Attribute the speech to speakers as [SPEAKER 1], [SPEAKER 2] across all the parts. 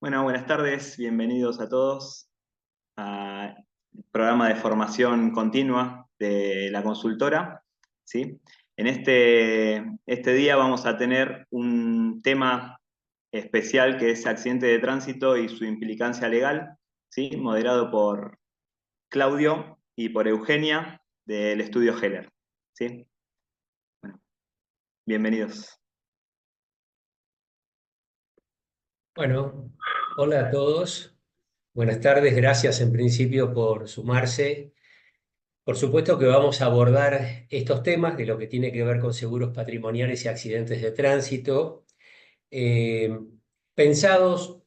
[SPEAKER 1] Bueno, buenas tardes, bienvenidos a todos al programa de formación continua de la consultora, ¿sí? En este día vamos a tener un tema especial que es accidente de tránsito y su implicancia legal, ¿sí? Moderado por Claudio y por Eugenia del estudio Heller, ¿sí? Bueno, bienvenidos.
[SPEAKER 2] Bueno, hola a todos. Buenas tardes. Gracias en principio por sumarse. Por supuesto que vamos a abordar estos temas de lo que tiene que ver con seguros patrimoniales y accidentes de tránsito, eh, pensados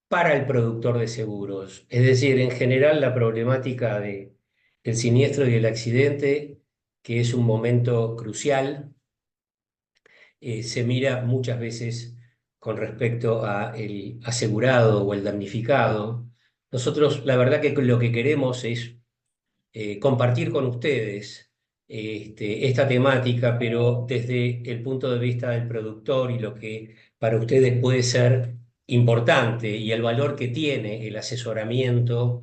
[SPEAKER 2] para el productor de seguros. Es decir, en general la problemática del siniestro y el accidente, que es un momento crucial, se mira muchas veces con respecto a el asegurado o el damnificado. Nosotros, la verdad que lo que queremos es compartir con ustedes esta temática, pero desde el punto de vista del productor y lo que para ustedes puede ser importante y el valor que tiene el asesoramiento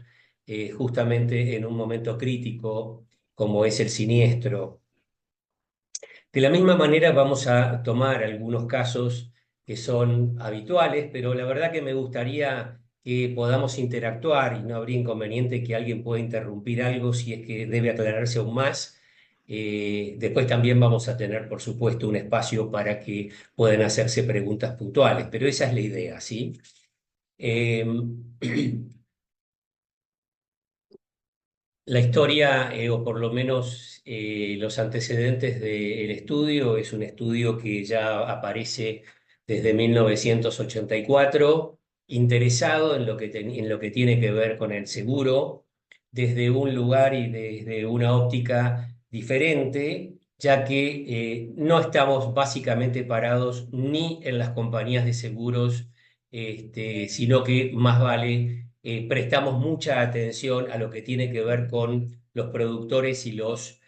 [SPEAKER 2] justamente en un momento crítico como es el siniestro. De la misma manera vamos a tomar algunos casos que son habituales, pero la verdad que me gustaría que podamos interactuar y no habría inconveniente que alguien pueda interrumpir algo si es que debe aclararse aún más. Después también vamos a tener, por supuesto, un espacio para que puedan hacerse preguntas puntuales, pero esa es la idea, ¿sí? Eh, La historia, o por lo menos los antecedentes del estudio, es un estudio que ya aparece desde 1984, interesado en lo que, en lo que tiene que ver con el seguro, desde un lugar y desde una óptica diferente, ya que no estamos básicamente parados ni en las compañías de seguros, sino que más vale prestamos mucha atención a lo que tiene que ver con los productores y los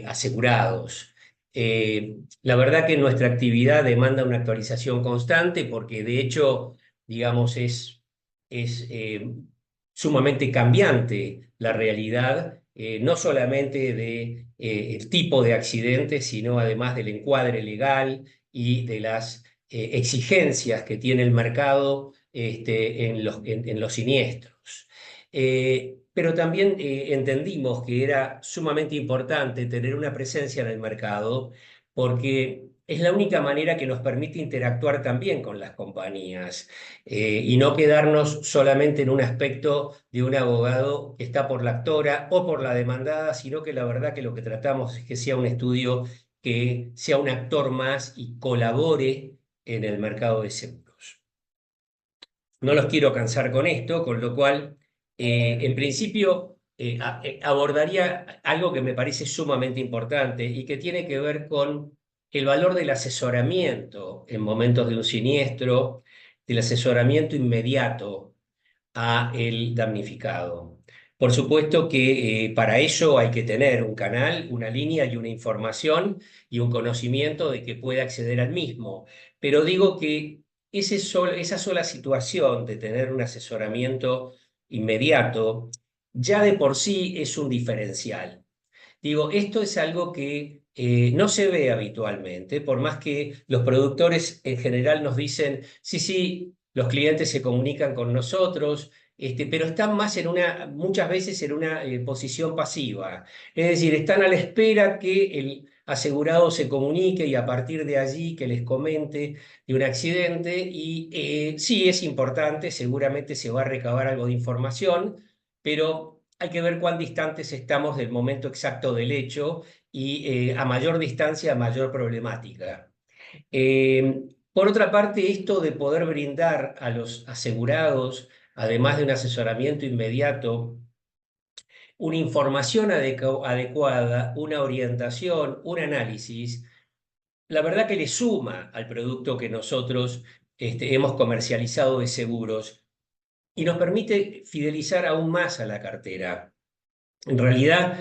[SPEAKER 2] asegurados. La verdad que nuestra actividad demanda una actualización constante porque de hecho, digamos, es sumamente cambiante la realidad, no solamente de, el tipo de accidente, sino además del encuadre legal y de las exigencias que tiene el mercado en los siniestros. Pero también entendimos que era sumamente importante tener una presencia en el mercado porque es la única manera que nos permite interactuar también con las compañías y no quedarnos solamente en un aspecto de un abogado que está por la actora o por la demandada, sino que la verdad que lo que tratamos es que sea un estudio que sea un actor más y colabore en el mercado de seguros. No los quiero cansar con esto, con lo cual, en principio, abordaría algo que me parece sumamente importante y que tiene que ver con el valor del asesoramiento en momentos de un siniestro, del asesoramiento inmediato a el damnificado. Por supuesto que para ello hay que tener un canal, una línea y una información y un conocimiento de que puede acceder al mismo. Pero digo que esa sola situación de tener un asesoramiento inmediato ya de por sí es un diferencial. Digo, esto es algo que no se ve habitualmente, por más que los productores en general nos dicen, sí, sí, los clientes se comunican con nosotros, pero están más en muchas veces en una posición pasiva. Es decir, están a la espera que el asegurado se comunique y a partir de allí que les comente de un accidente y sí es importante, seguramente se va a recabar algo de información, pero hay que ver cuán distantes estamos del momento exacto del hecho y a mayor distancia, mayor problemática. Por otra parte, esto de poder brindar a los asegurados, además de un asesoramiento inmediato, una información adecuada, una orientación, un análisis, la verdad que le suma al producto que nosotros hemos comercializado de seguros y nos permite fidelizar aún más a la cartera. En realidad,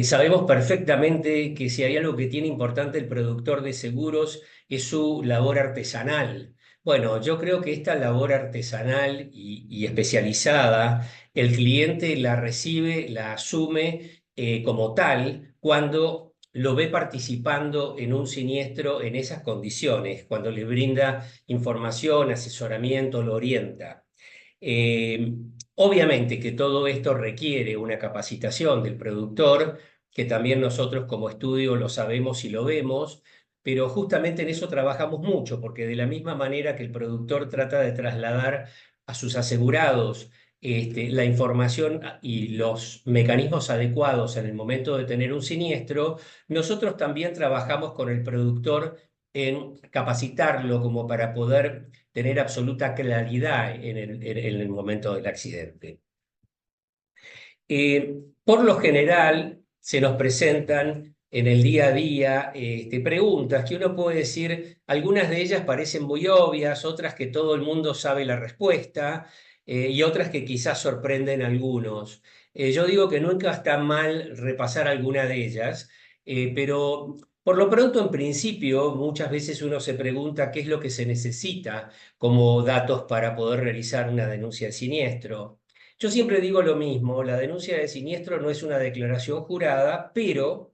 [SPEAKER 2] sabemos perfectamente que si hay algo que tiene importante el productor de seguros es su labor artesanal, Bueno, yo creo que esta labor artesanal y especializada, el cliente la recibe, la asume como tal cuando lo ve participando en un siniestro en esas condiciones, cuando le brinda información, asesoramiento, lo orienta. Eh, Obviamente que todo esto requiere una capacitación del productor, que también nosotros como estudio lo sabemos y lo vemos, pero justamente en eso trabajamos mucho, porque de la misma manera que el productor trata de trasladar a sus asegurados la información y los mecanismos adecuados en el momento de tener un siniestro, nosotros también trabajamos con el productor en capacitarlo como para poder tener absoluta claridad en el momento del accidente. Por lo general, se nos presentan en el día a día preguntas que uno puede decir, algunas de ellas parecen muy obvias, otras que todo el mundo sabe la respuesta y otras que quizás sorprenden a algunos. Yo digo que nunca está mal repasar alguna de ellas, pero por lo pronto, en principio, muchas veces uno se pregunta qué es lo que se necesita como datos para poder realizar una denuncia de siniestro. Yo siempre digo lo mismo, la denuncia de siniestro no es una declaración jurada, pero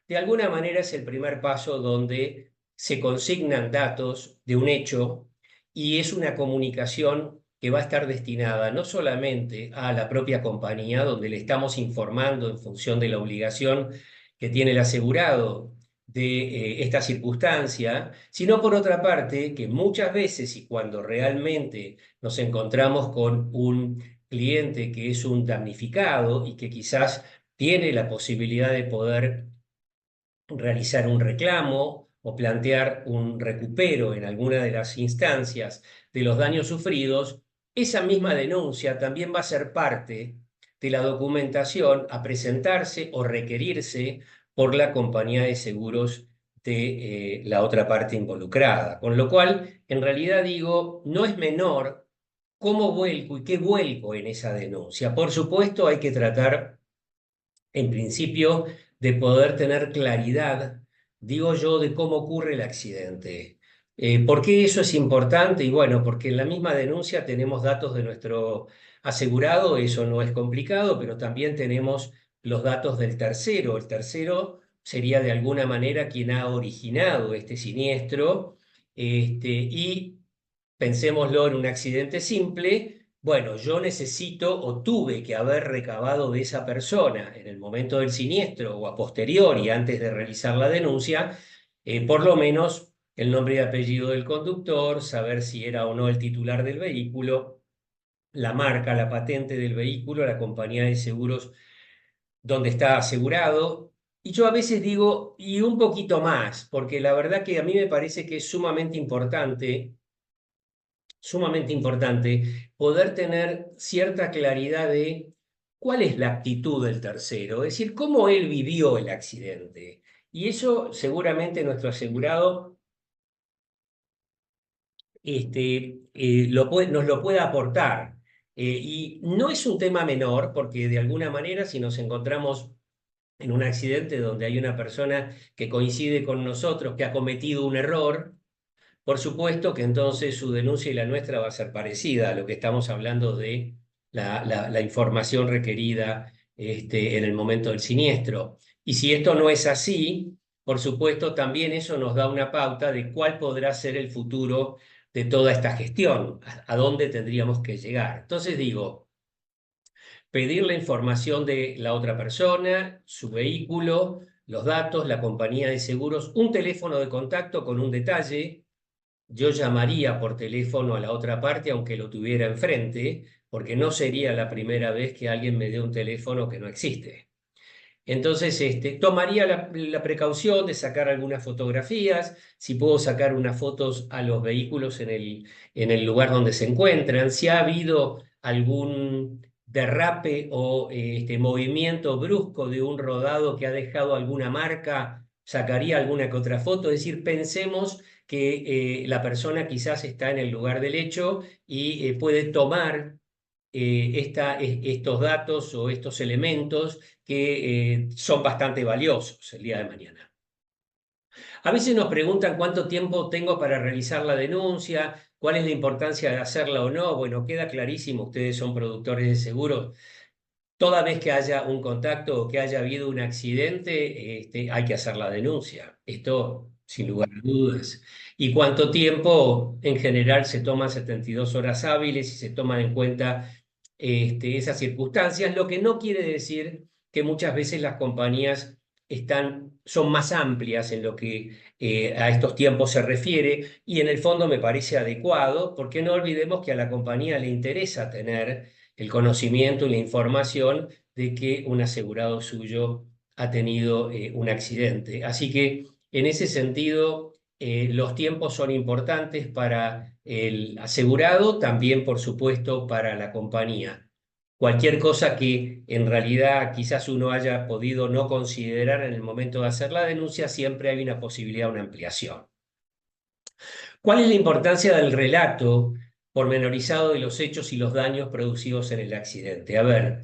[SPEAKER 2] de alguna manera es el primer paso donde se consignan datos de un hecho y es una comunicación que va a estar destinada no solamente a la propia compañía, donde le estamos informando en función de la obligación que tiene el asegurado de esta circunstancia, sino por otra parte que muchas veces y cuando realmente nos encontramos con un cliente que es un damnificado y que quizás tiene la posibilidad de poder realizar un reclamo o plantear un recupero en alguna de las instancias de los daños sufridos, esa misma denuncia también va a ser parte de la documentación a presentarse o requerirse por la compañía de seguros de la otra parte involucrada. Con lo cual, en realidad digo, no es menor cómo vuelco y qué vuelco en esa denuncia. Por supuesto, hay que tratar en principio, de poder tener claridad, digo yo, de cómo ocurre el accidente. ¿Por qué eso es importante? Y bueno, porque en la misma denuncia tenemos datos de nuestro asegurado, eso no es complicado, pero también tenemos los datos del tercero. El tercero sería de alguna manera quien ha originado este siniestro, y pensémoslo en un accidente simple. Bueno, yo necesito o tuve que haber recabado de esa persona en el momento del siniestro o a posteriori, antes de realizar la denuncia, por lo menos el nombre y apellido del conductor, saber si era o no el titular del vehículo, la marca, la patente del vehículo, la compañía de seguros donde está asegurado. Y yo a veces digo, y un poquito más, porque la verdad que a mí me parece que es sumamente importante poder tener cierta claridad de cuál es la actitud del tercero, es decir, cómo él vivió el accidente. Y eso seguramente nuestro asegurado nos lo puede aportar. Y no es un tema menor, porque de alguna manera si nos encontramos en un accidente donde hay una persona que coincide con nosotros, que ha cometido un error, por supuesto que entonces su denuncia y la nuestra va a ser parecida a lo que estamos hablando de la información requerida en el momento del siniestro. Y si esto no es así, por supuesto, también eso nos da una pauta de cuál podrá ser el futuro de toda esta gestión, a dónde tendríamos que llegar. Entonces digo, pedir la información de la otra persona, su vehículo, los datos, la compañía de seguros, un teléfono de contacto con un detalle. Yo llamaría por teléfono a la otra parte aunque lo tuviera enfrente, porque no sería la primera vez que alguien me dé un teléfono que no existe. Entonces, tomaría la precaución de sacar algunas fotografías, si puedo sacar unas fotos a los vehículos en el lugar donde se encuentran, si ha habido algún derrape o movimiento brusco de un rodado que ha dejado alguna marca, sacaría alguna que otra foto. Es decir, pensemos que la persona quizás está en el lugar del hecho y puede tomar estos datos o estos elementos que son bastante valiosos el día de mañana. A veces nos preguntan cuánto tiempo tengo para realizar la denuncia, cuál es la importancia de hacerla o no. Bueno, queda clarísimo, ustedes son productores de seguros. Toda vez que haya un contacto o que haya habido un accidente, hay que hacer la denuncia. Esto sin lugar a dudas. ¿Y cuánto tiempo? En general se toman 72 horas hábiles y se toman en cuenta esas circunstancias, lo que no quiere decir que muchas veces las compañías son más amplias en lo que a estos tiempos se refiere, y en el fondo me parece adecuado, porque no olvidemos que a la compañía le interesa tener el conocimiento y la información de que un asegurado suyo ha tenido un accidente. Así que en ese sentido, los tiempos son importantes para el asegurado, también por supuesto para la compañía. Cualquier cosa que en realidad quizás uno haya podido no considerar en el momento de hacer la denuncia, siempre hay una posibilidad de una ampliación. ¿Cuál es la importancia del relato pormenorizado de los hechos y los daños producidos en el accidente? A ver,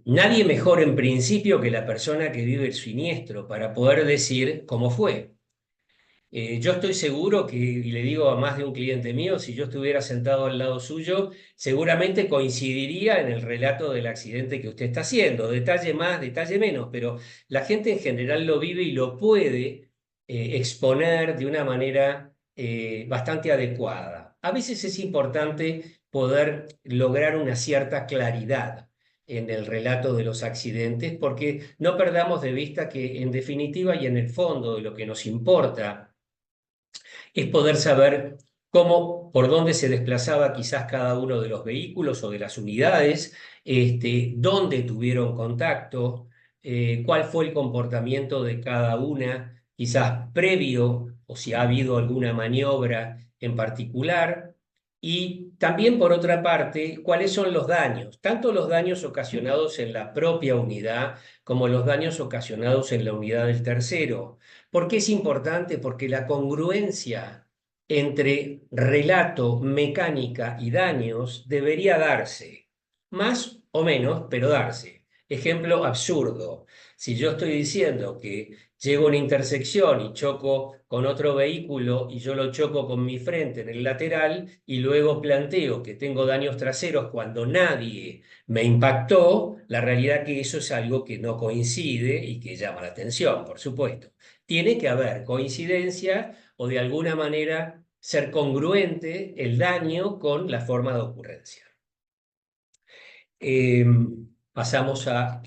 [SPEAKER 2] nadie mejor en principio que la persona que vive el siniestro para poder decir cómo fue. Yo estoy seguro que, y le digo a más de un cliente mío, si yo estuviera sentado al lado suyo, seguramente coincidiría en el relato del accidente que usted está haciendo, detalle más, detalle menos, pero la gente en general lo vive y lo puede exponer de una manera bastante adecuada. A veces es importante poder lograr una cierta claridad en el relato de los accidentes, porque no perdamos de vista que en definitiva y en el fondo de lo que nos importa es poder saber cómo, por dónde se desplazaba quizás cada uno de los vehículos o de las unidades, dónde tuvieron contacto, cuál fue el comportamiento de cada una, quizás previo o si ha habido alguna maniobra en particular. Y también, por otra parte, cuáles son los daños, tanto los daños ocasionados en la propia unidad como los daños ocasionados en la unidad del tercero. ¿Por qué es importante? Porque la congruencia entre relato, mecánica y daños debería darse, más o menos, pero darse. Ejemplo absurdo. Si yo estoy diciendo que llego a una intersección y choco con otro vehículo y yo lo choco con mi frente en el lateral y luego planteo que tengo daños traseros cuando nadie me impactó, la realidad que eso es algo que no coincide y que llama la atención, por supuesto. Tiene que haber coincidencia o de alguna manera ser congruente el daño con la forma de ocurrencia. Eh, Pasamos a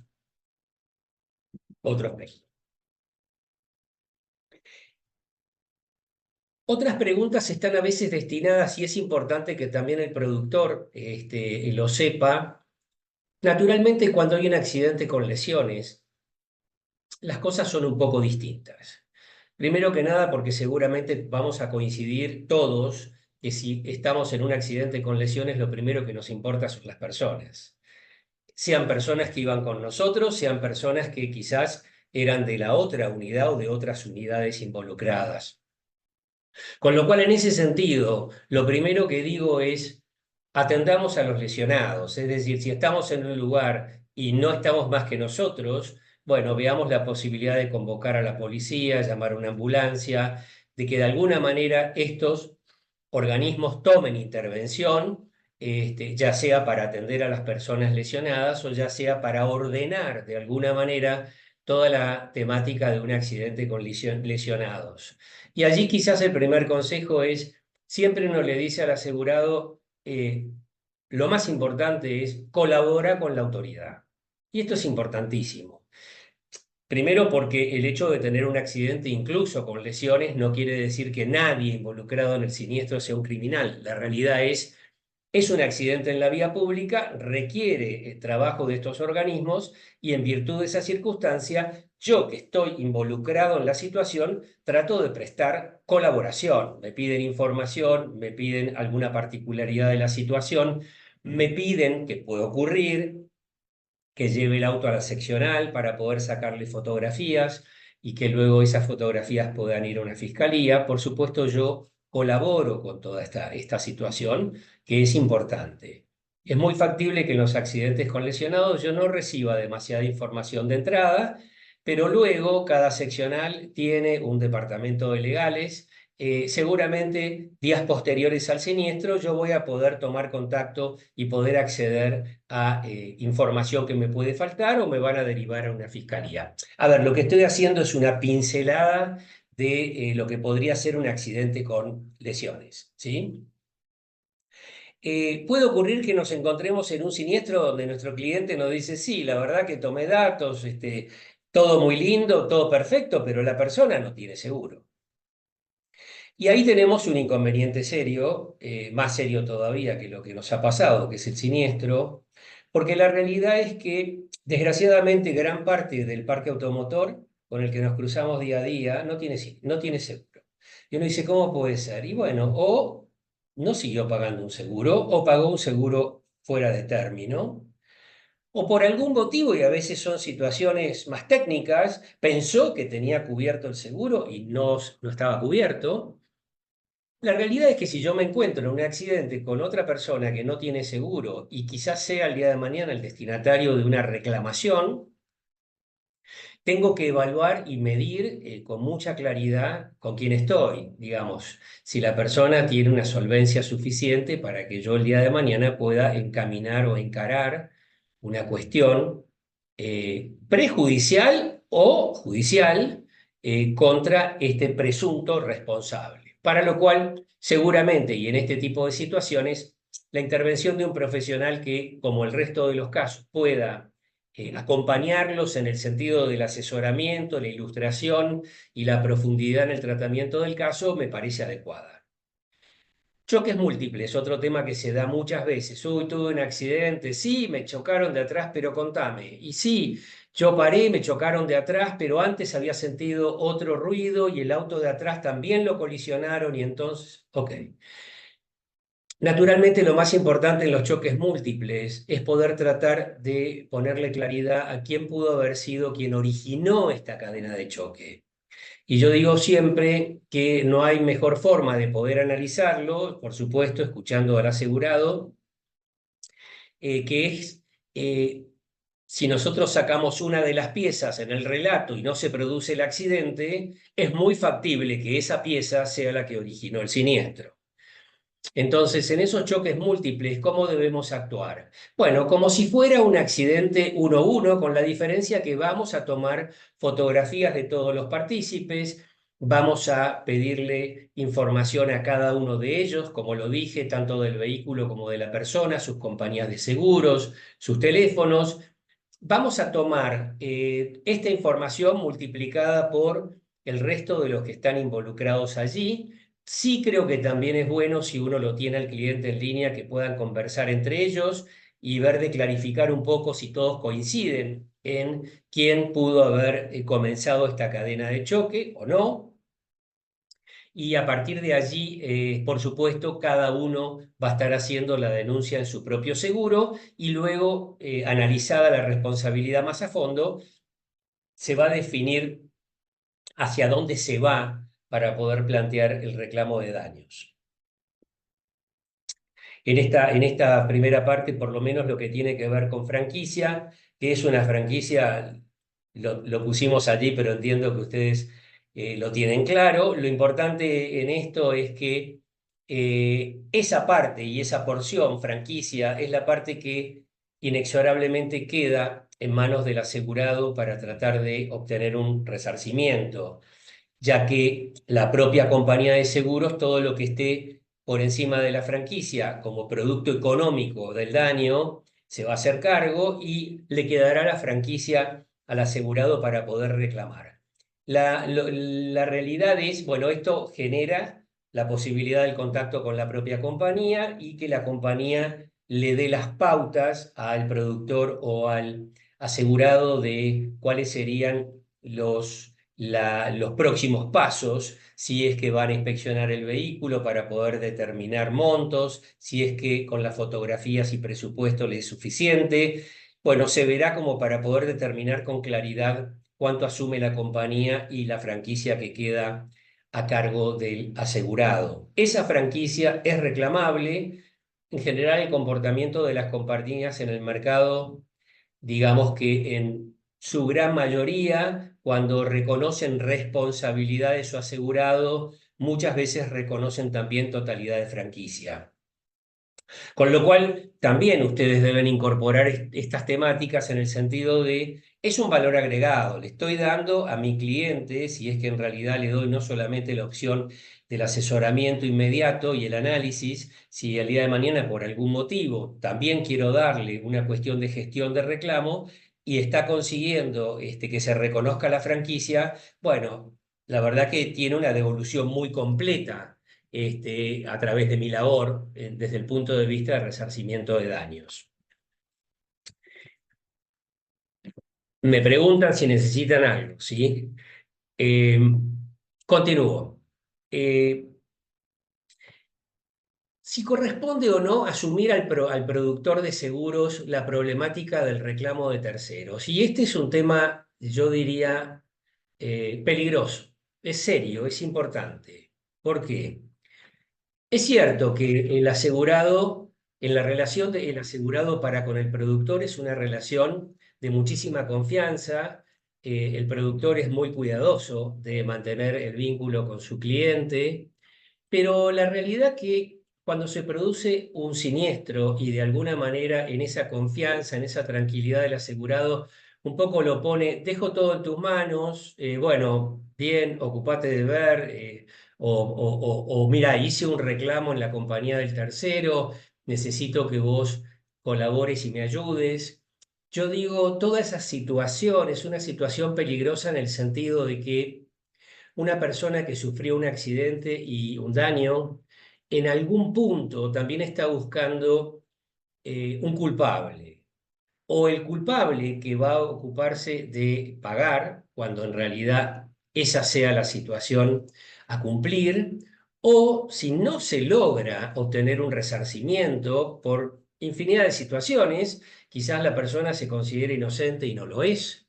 [SPEAKER 2] otro aspecto. Otras preguntas están a veces destinadas, y es importante que también el productor lo sepa. Naturalmente, cuando hay un accidente con lesiones, las cosas son un poco distintas. Primero que nada, porque seguramente vamos a coincidir todos que si estamos en un accidente con lesiones, lo primero que nos importa son las personas. Sean personas que iban con nosotros, sean personas que quizás eran de la otra unidad o de otras unidades involucradas. Con lo cual, en ese sentido, lo primero que digo es, atendamos a los lesionados. Es decir, si estamos en un lugar y no estamos más que nosotros, bueno, veamos la posibilidad de convocar a la policía, llamar a una ambulancia, de que de alguna manera estos organismos tomen intervención, ya sea para atender a las personas lesionadas o ya sea para ordenar de alguna manera toda la temática de un accidente con lesionados. Y allí quizás el primer consejo es, siempre uno le dice al asegurado, lo más importante es colabora con la autoridad. Y esto es importantísimo. Primero porque el hecho de tener un accidente, incluso con lesiones, no quiere decir que nadie involucrado en el siniestro sea un criminal. La realidad es un accidente en la vía pública, requiere trabajo de estos organismos y en virtud de esa circunstancia, yo que estoy involucrado en la situación, trato de prestar colaboración. Me piden información, me piden alguna particularidad de la situación, me piden, que puede ocurrir, que lleve el auto a la seccional para poder sacarle fotografías y que luego esas fotografías puedan ir a una fiscalía. Por supuesto, yo colaboro con toda esta situación, que es importante. Es muy factible que en los accidentes con lesionados yo no reciba demasiada información de entrada, pero luego cada seccional tiene un departamento de legales. Seguramente días posteriores al siniestro yo voy a poder tomar contacto y poder acceder a información que me puede faltar o me van a derivar a una fiscalía. A ver, lo que estoy haciendo es una pincelada de lo que podría ser un accidente con lesiones, ¿sí? Puede ocurrir que nos encontremos en un siniestro donde nuestro cliente nos dice, sí, la verdad que tomé datos, todo muy lindo, todo perfecto, pero la persona no tiene seguro. Y ahí tenemos un inconveniente serio, más serio todavía que lo que nos ha pasado, que es el siniestro, porque la realidad es que, desgraciadamente, gran parte del parque automotor con el que nos cruzamos día a día no tiene seguro. Y uno dice, ¿cómo puede ser? Y bueno, o no siguió pagando un seguro, o pagó un seguro fuera de término, o por algún motivo, y a veces son situaciones más técnicas, pensó que tenía cubierto el seguro y no estaba cubierto. La realidad es que si yo me encuentro en un accidente con otra persona que no tiene seguro y quizás sea el día de mañana el destinatario de una reclamación, tengo que evaluar y medir con mucha claridad con quién estoy, digamos, si la persona tiene una solvencia suficiente para que yo el día de mañana pueda encaminar o encarar una cuestión prejudicial o judicial contra este presunto responsable. Para lo cual, seguramente, y en este tipo de situaciones, la intervención de un profesional que, como el resto de los casos, pueda acompañarlos en el sentido del asesoramiento, la ilustración y la profundidad en el tratamiento del caso, me parece adecuada. Choques múltiples, otro tema que se da muchas veces. Uy, tuve un accidente, sí, me chocaron de atrás, pero contame. Y sí, yo paré, me chocaron de atrás, pero antes había sentido otro ruido y el auto de atrás también lo colisionaron y entonces, ok. Naturalmente, lo más importante en los choques múltiples es poder tratar de ponerle claridad a quién pudo haber sido quien originó esta cadena de choque. Y yo digo siempre que no hay mejor forma de poder analizarlo, por supuesto, escuchando al asegurado, que es si nosotros sacamos una de las piezas en el relato y no se produce el accidente, es muy factible que esa pieza sea la que originó el siniestro. Entonces, en esos choques múltiples, ¿cómo debemos actuar? Bueno, como si fuera un accidente 1-1, con la diferencia que vamos a tomar fotografías de todos los partícipes, vamos a pedirle información a cada uno de ellos, como lo dije, tanto del vehículo como de la persona, sus compañías de seguros, sus teléfonos. Vamos a tomar esta información multiplicada por el resto de los que están involucrados allí. Sí creo que también es bueno si uno lo tiene al cliente en línea que puedan conversar entre ellos y ver de clarificar un poco si todos coinciden en quién pudo haber comenzado esta cadena de choque o no. Y a partir de allí, por supuesto, cada uno va a estar haciendo la denuncia en su propio seguro y luego, analizada la responsabilidad más a fondo, se va a definir hacia dónde se va para poder plantear el reclamo de daños. En esta primera parte, por lo menos lo que tiene que ver con franquicia, que es una franquicia, lo pusimos allí, pero entiendo que ustedes lo tienen claro. Lo importante en esto es que esa parte y esa porción franquicia es la parte que inexorablemente queda en manos del asegurado para tratar de obtener un resarcimiento, ya que la propia compañía de seguros, todo lo que esté por encima de la franquicia como producto económico del daño, se va a hacer cargo y le quedará la franquicia al asegurado para poder reclamar. La realidad es, bueno, esto genera la posibilidad del contacto con la propia compañía y que la compañía le dé las pautas al productor o al asegurado de cuáles serían los próximos pasos, si es que van a inspeccionar el vehículo para poder determinar montos, si es que con las fotografías y presupuesto le es suficiente. Bueno, se verá como para poder determinar con claridad cuánto asume la compañía y la franquicia que queda a cargo del asegurado. Esa franquicia es reclamable. En general, el comportamiento de las compañías en el mercado, digamos que en su gran mayoría cuando reconocen responsabilidad de su asegurado, muchas veces reconocen también totalidad de franquicia. Con lo cual, también ustedes deben incorporar estas temáticas en el sentido de, es un valor agregado, le estoy dando a mi cliente, si es que en realidad le doy no solamente la opción del asesoramiento inmediato y el análisis, si el día de mañana por algún motivo también quiero darle una cuestión de gestión de reclamo y está consiguiendo que se reconozca la franquicia, bueno, la verdad que tiene una devolución muy completa a través de mi labor desde el punto de vista de resarcimiento de daños. Me preguntan si necesitan algo, ¿sí? Eh, Continúo. Eh, si corresponde o no asumir al productor de seguros la problemática del reclamo de terceros. Y este es un tema, yo diría, peligroso, es serio, es importante. ¿Por qué? Es cierto que el asegurado, en la relación del asegurado para con el productor es una relación de muchísima confianza. El productor es muy cuidadoso de mantener el vínculo con su cliente, pero la realidad que cuando se produce un siniestro y de alguna manera en esa confianza, en esa tranquilidad del asegurado, un poco lo pone, dejo todo en tus manos, bueno, bien, ocupate de ver, mira, hice un reclamo en la compañía del tercero, necesito que vos colabores y me ayudes. Yo digo, toda esa situación es una situación peligrosa en el sentido de que una persona que sufrió un accidente y un daño, en algún punto también está buscando un culpable, o el culpable que va a ocuparse de pagar, cuando en realidad esa sea la situación a cumplir, o si no se logra obtener un resarcimiento por infinidad de situaciones, quizás la persona se considere inocente y no lo es.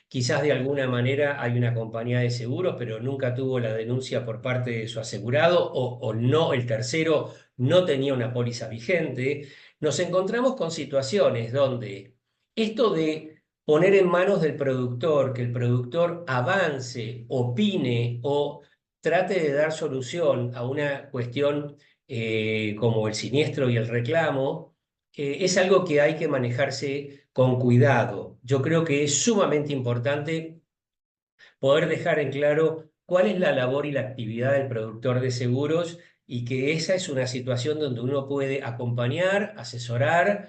[SPEAKER 2] Quizás de alguna manera hay una compañía de seguros, pero nunca tuvo la denuncia por parte de su asegurado o no, el tercero no tenía una póliza vigente. Nos encontramos con situaciones donde esto de poner en manos del productor, que el productor avance, opine o trate de dar solución a una cuestión como el siniestro y el reclamo, es algo que hay que manejarse con cuidado. Yo creo que es sumamente importante poder dejar en claro cuál es la labor y la actividad del productor de seguros y que esa es una situación donde uno puede acompañar, asesorar,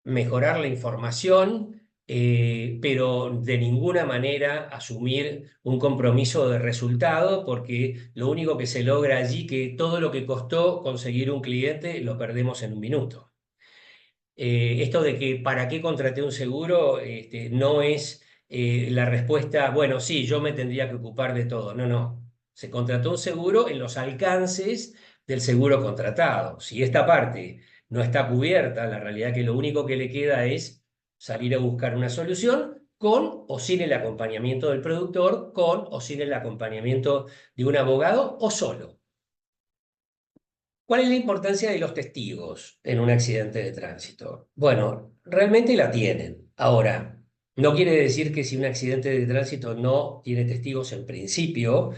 [SPEAKER 2] mejorar la información, pero de ninguna manera asumir un compromiso de resultado, porque lo único que se logra allí, que todo lo que costó conseguir un cliente, lo perdemos en un minuto. Esto de que para qué contraté un seguro no es la respuesta, bueno, sí, yo me tendría que ocupar de todo. No, no. Se contrató un seguro en los alcances del seguro contratado. Si esta parte no está cubierta, la realidad que lo único que le queda es salir a buscar una solución con o sin el acompañamiento del productor, con o sin el acompañamiento de un abogado o solo. ¿Cuál es la importancia de los testigos en un accidente de tránsito? Bueno, realmente la tienen. Ahora, no quiere decir que si un accidente de tránsito no tiene testigos en principio,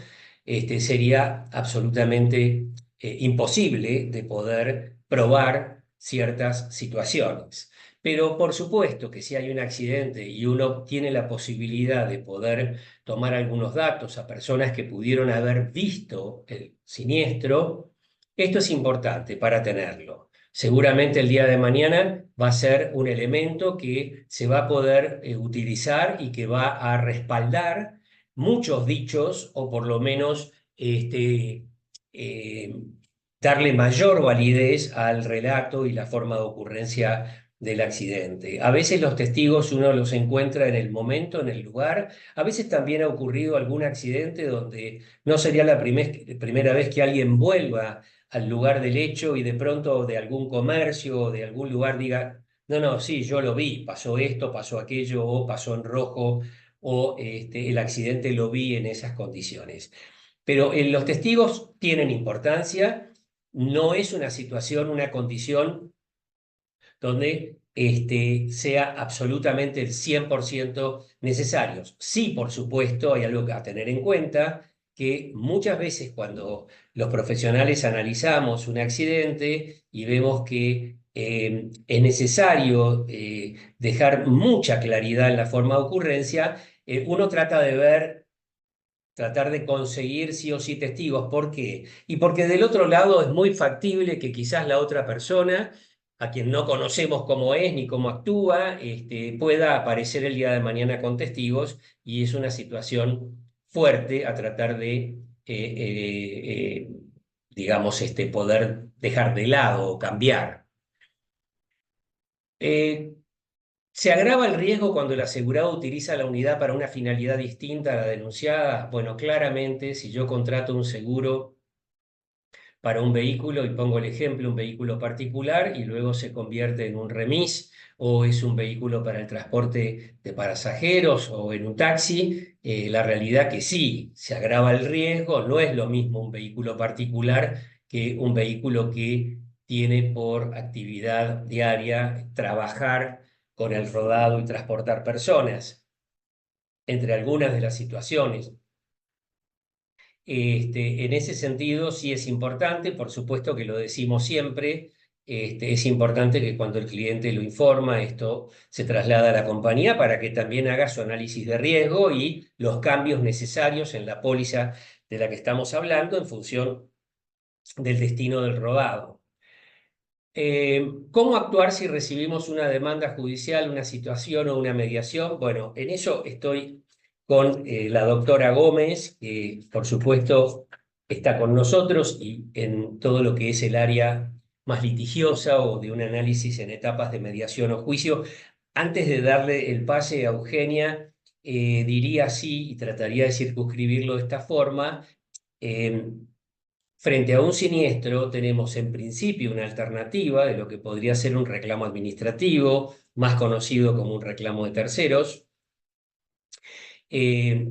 [SPEAKER 2] sería absolutamente imposible de poder probar ciertas situaciones. Pero por supuesto que si hay un accidente y uno tiene la posibilidad de poder tomar algunos datos a personas que pudieron haber visto el siniestro, esto es importante para tenerlo. Seguramente el día de mañana va a ser un elemento que se va a poder utilizar y que va a respaldar muchos dichos o por lo menos eh, darle mayor validez al relato y la forma de ocurrencia del accidente. A veces los testigos uno los encuentra en el momento, en el lugar. A veces también ha ocurrido algún accidente donde no sería la primera vez que alguien vuelva al lugar del hecho y de pronto de algún comercio o de algún lugar diga, no, no, sí, yo lo vi, pasó esto, pasó aquello, o pasó en rojo, o el accidente lo vi en esas condiciones. Pero los testigos tienen importancia, no es una situación, una condición donde sea absolutamente el 100% necesarios. Sí, por supuesto, hay algo a tener en cuenta, que muchas veces cuando los profesionales analizamos un accidente y vemos que es necesario dejar mucha claridad en la forma de ocurrencia, uno trata de ver, tratar de conseguir sí o sí testigos. ¿Por qué? Y porque del otro lado es muy factible que quizás la otra persona, a quien no conocemos cómo es ni cómo actúa, pueda aparecer el día de mañana con testigos, y es una situación fuerte a tratar de, digamos, poder dejar de lado o cambiar. Eh, ¿Se agrava el riesgo cuando el asegurado utiliza la unidad para una finalidad distinta a la denunciada? Bueno, claramente, si yo contrato un seguro para un vehículo, y pongo el ejemplo, un vehículo particular, y luego se convierte en un remis, o es un vehículo para el transporte de pasajeros, o en un taxi, la realidad que sí, se agrava el riesgo. No es lo mismo un vehículo particular que un vehículo que tiene por actividad diaria trabajar con el rodado y transportar personas, entre algunas de las situaciones. En ese sentido, sí es importante, por supuesto que lo decimos siempre. Es importante que cuando el cliente lo informa, esto se traslada a la compañía para que también haga su análisis de riesgo y los cambios necesarios en la póliza de la que estamos hablando en función del destino del rodado. ¿Cómo actuar si recibimos una demanda judicial, una situación o una mediación? Bueno, en eso estoy con la doctora Gómez, que por supuesto está con nosotros y en todo lo que es el área más litigiosa o de un análisis en etapas de mediación o juicio. Antes de darle el pase a Eugenia, diría así y trataría de circunscribirlo de esta forma. eh, Frente a un siniestro, tenemos en principio una alternativa de lo que podría ser un reclamo administrativo, más conocido como un reclamo de terceros. Eh,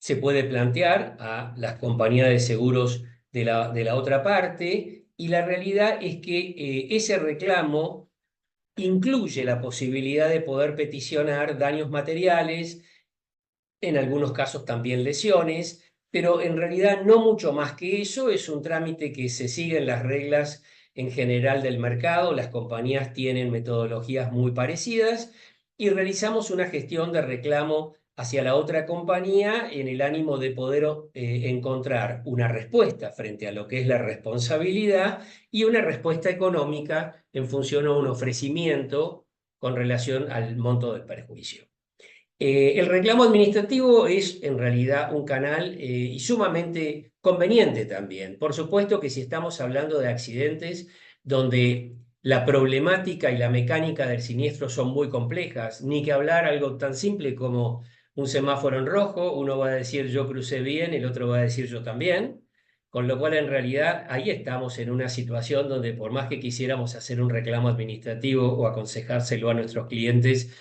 [SPEAKER 2] Se puede plantear a las compañías de seguros de la otra parte, y la realidad es que ese reclamo incluye la posibilidad de poder peticionar daños materiales, en algunos casos también lesiones, pero en realidad no mucho más que eso. Es un trámite que se siguen las reglas en general del mercado. Las compañías tienen metodologías muy parecidas y realizamos una gestión de reclamo hacia la otra compañía en el ánimo de poder encontrar una respuesta frente a lo que es la responsabilidad y una respuesta económica en función a un ofrecimiento con relación al monto del perjuicio. El reclamo administrativo es en realidad un canal y sumamente conveniente también. Por supuesto que si estamos hablando de accidentes donde la problemática y la mecánica del siniestro son muy complejas, ni que hablar algo tan simple como un semáforo en rojo, uno va a decir yo crucé bien, el otro va a decir yo también, con lo cual en realidad ahí estamos en una situación donde por más que quisiéramos hacer un reclamo administrativo o aconsejárselo a nuestros clientes,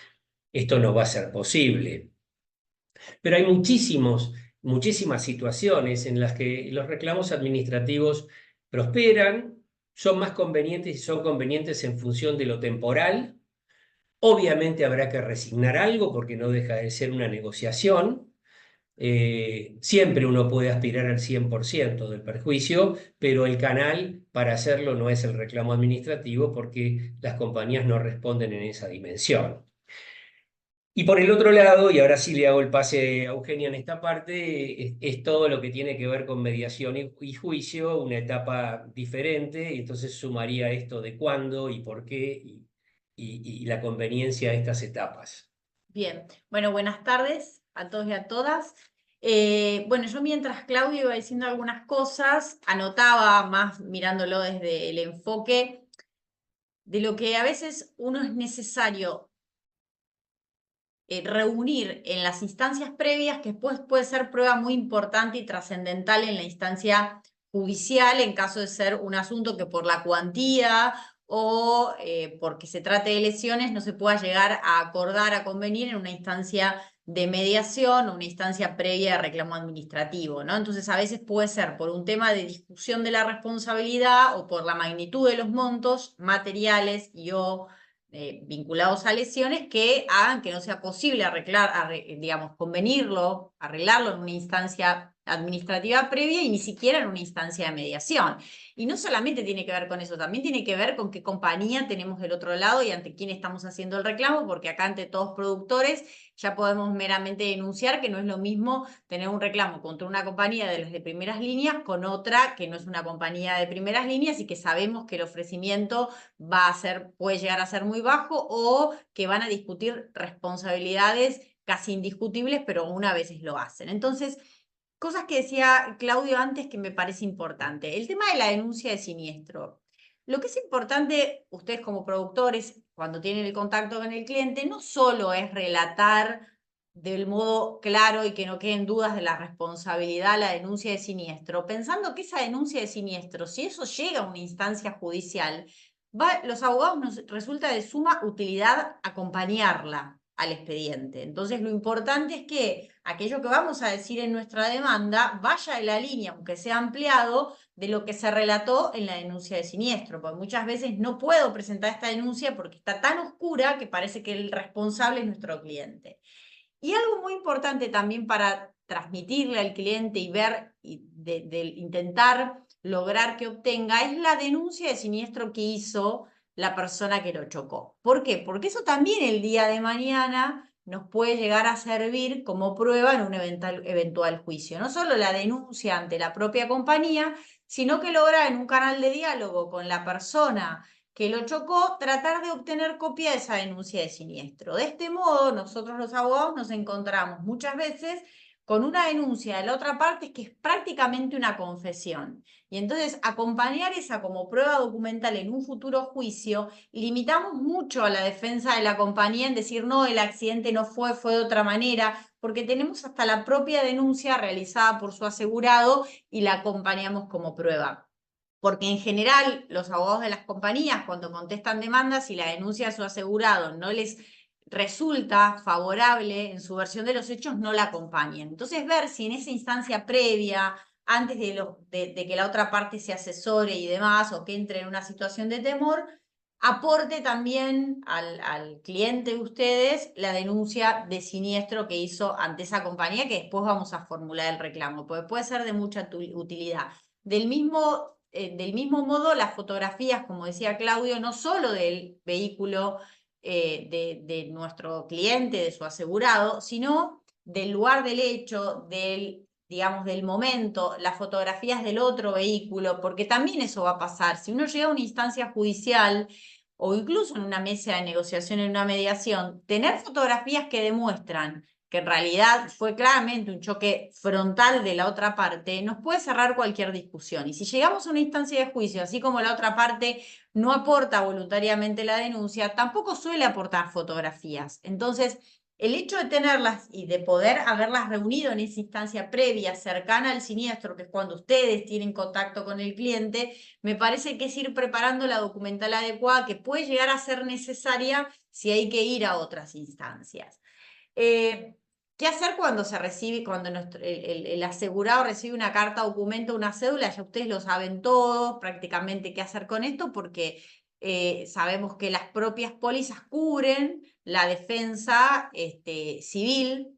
[SPEAKER 2] esto no va a ser posible. Pero hay muchísimas situaciones en las que los reclamos administrativos prosperan, son más convenientes y son convenientes en función de lo temporal. Obviamente habrá que resignar algo porque no deja de ser una negociación. Siempre uno puede aspirar al 100% del perjuicio, pero el canal para hacerlo no es el reclamo administrativo porque las compañías no responden en esa dimensión. Y por el otro lado, y ahora sí le hago el pase a Eugenia en esta parte, es todo lo que tiene que ver con mediación y juicio, una etapa diferente, y entonces sumaría esto de cuándo y por qué y la conveniencia de estas etapas.
[SPEAKER 3] Bien, bueno, buenas tardes a todos y a todas. Bueno, yo mientras Claudio iba diciendo algunas cosas, anotaba más mirándolo desde el enfoque de lo que a veces uno es necesario reunir en las instancias previas, que después puede ser prueba muy importante y trascendental en la instancia judicial, en caso de ser un asunto que por la cuantía o porque se trate de lesiones no se pueda llegar a acordar, a convenir en una instancia de mediación o una instancia previa de reclamo administrativo, ¿no? Entonces a veces puede ser por un tema de discusión de la responsabilidad o por la magnitud de los montos materiales y o vinculados a lesiones que hagan que no sea posible digamos, arreglarlo en una instancia administrativa previa y ni siquiera en una instancia de mediación. Y no solamente tiene que ver con eso, también tiene que ver con qué compañía tenemos del otro lado y ante quién estamos haciendo el reclamo, porque acá ante todos productores ya podemos meramente denunciar que no es lo mismo tener un reclamo contra una compañía de las de primeras líneas con otra que no es una compañía de primeras líneas y que sabemos que el ofrecimiento puede llegar a ser muy bajo o que van a discutir responsabilidades casi indiscutibles, pero una vez lo hacen. Entonces, cosas que decía Claudio antes que me parece importante. El tema de la denuncia de siniestro. Lo que es importante, ustedes como productores, cuando tienen el contacto con el cliente, no solo es relatar del modo claro y que no queden dudas de la responsabilidad, la denuncia de siniestro, pensando que esa denuncia de siniestro, si eso llega a una instancia judicial, los abogados nos resulta de suma utilidad acompañarla al expediente. Entonces, lo importante es que aquello que vamos a decir en nuestra demanda vaya en la línea, aunque sea ampliado, de lo que se relató en la denuncia de siniestro, porque muchas veces no puedo presentar esta denuncia porque está tan oscura que parece que el responsable es nuestro cliente. Y algo muy importante también para transmitirle al cliente y ver, y de intentar lograr que obtenga, es la denuncia de siniestro que hizo la persona que lo chocó. ¿Por qué? Porque eso también el día de mañana nos puede llegar a servir como prueba en un eventual juicio. No solo la denuncia ante la propia compañía, sino que logra en un canal de diálogo con la persona que lo chocó, tratar de obtener copia de esa denuncia de siniestro. De este modo, nosotros los abogados nos encontramos muchas veces con una denuncia de la otra parte que es prácticamente una confesión. Y entonces, acompañar esa como prueba documental en un futuro juicio, limitamos mucho a la defensa de la compañía en decir, no, el accidente no fue de otra manera, porque tenemos hasta la propia denuncia realizada por su asegurado y la acompañamos como prueba. Porque en general los abogados de las compañías cuando contestan demandas y la denuncia de su asegurado no les resulta favorable en su versión de los hechos, no la acompañan. Entonces ver si en esa instancia previa, antes de que la otra parte se asesore y demás, o que entre en una situación de temor, aporte también al cliente de ustedes la denuncia de siniestro que hizo ante esa compañía, que después vamos a formular el reclamo, porque puede ser de mucha utilidad. Del mismo modo, las fotografías, como decía Claudio, no solo del vehículo de nuestro cliente, de su asegurado, sino del lugar del hecho, digamos, del momento, las fotografías del otro vehículo, porque también eso va a pasar. Si uno llega a una instancia judicial o incluso en una mesa de negociación, en una mediación, tener fotografías que demuestran que en realidad fue claramente un choque frontal de la otra parte, nos puede cerrar cualquier discusión. Y si llegamos a una instancia de juicio, así como la otra parte no aporta voluntariamente la denuncia, tampoco suele aportar fotografías. Entonces, el hecho de tenerlas y de poder haberlas reunido en esa instancia previa, cercana al siniestro, que es cuando ustedes tienen contacto con el cliente, me parece que es ir preparando la documental adecuada que puede llegar a ser necesaria si hay que ir a otras instancias. ¿Qué hacer cuando el asegurado recibe una carta, documento, una cédula? Ya ustedes lo saben todos, prácticamente qué hacer con esto, porque sabemos que las propias pólizas cubren la defensa civil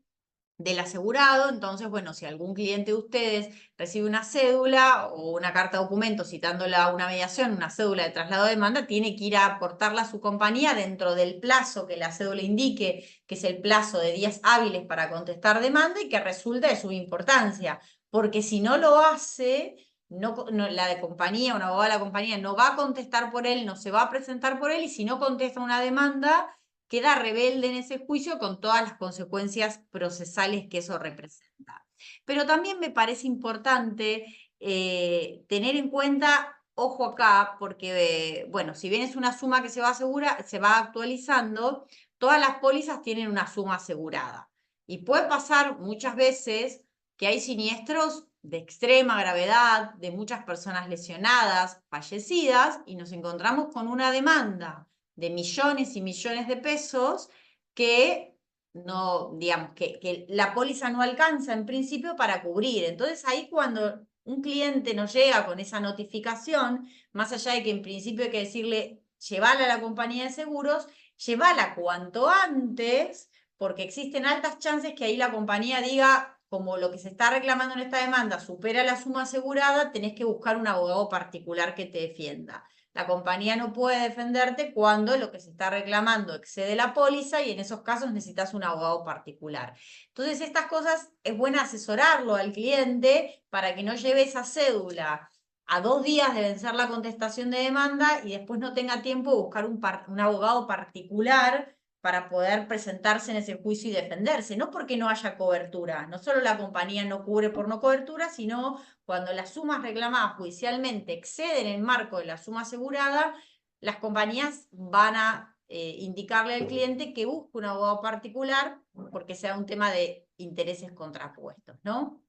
[SPEAKER 3] del asegurado. Entonces, bueno, si algún cliente de ustedes recibe una cédula o una carta de documento citándola a una mediación, una cédula de traslado de demanda, tiene que ir a aportarla a su compañía dentro del plazo que la cédula indique, que es el plazo de 10 hábiles para contestar demanda y que resulta de suma importancia, porque si no lo hace, la de compañía, un abogado de la compañía no va a contestar por él, no se va a presentar por él, y si no contesta una demanda, queda rebelde en ese juicio con todas las consecuencias procesales que eso representa. Pero también me parece importante tener en cuenta, ojo acá, porque, bueno, si bien es una suma que se va actualizando, todas las pólizas tienen una suma asegurada. Y puede pasar muchas veces que hay siniestros de extrema gravedad, de muchas personas lesionadas, fallecidas, y nos encontramos con una demanda de millones y millones de pesos que no, digamos, que la póliza no alcanza en principio para cubrir. Entonces ahí cuando un cliente nos llega con esa notificación, más allá de que en principio hay que decirle, llevarla a la compañía de seguros, llévala cuanto antes, porque existen altas chances que ahí la compañía diga, como lo que se está reclamando en esta demanda supera la suma asegurada, tenés que buscar un abogado particular que te defienda. La compañía no puede defenderte cuando lo que se está reclamando excede la póliza y en esos casos necesitas un abogado particular. Entonces, estas cosas es bueno asesorarlo al cliente para que no lleve esa cédula a 2 días de vencer la contestación de demanda y después no tenga tiempo de buscar un abogado particular para poder presentarse en ese juicio y defenderse, no porque no haya cobertura, no solo la compañía no cubre por no cobertura, sino cuando las sumas reclamadas judicialmente exceden el marco de la suma asegurada, las compañías van a indicarle al cliente que busque un abogado particular porque sea un tema de intereses contrapuestos, ¿no?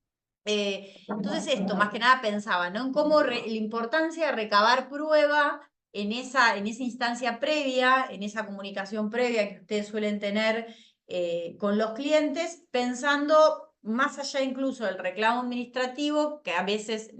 [SPEAKER 3] Entonces esto, más que nada pensaba, ¿no? En cómo la importancia de recabar prueba en esa instancia previa, en esa comunicación previa que ustedes suelen tener con los clientes, pensando más allá incluso del reclamo administrativo, que a veces,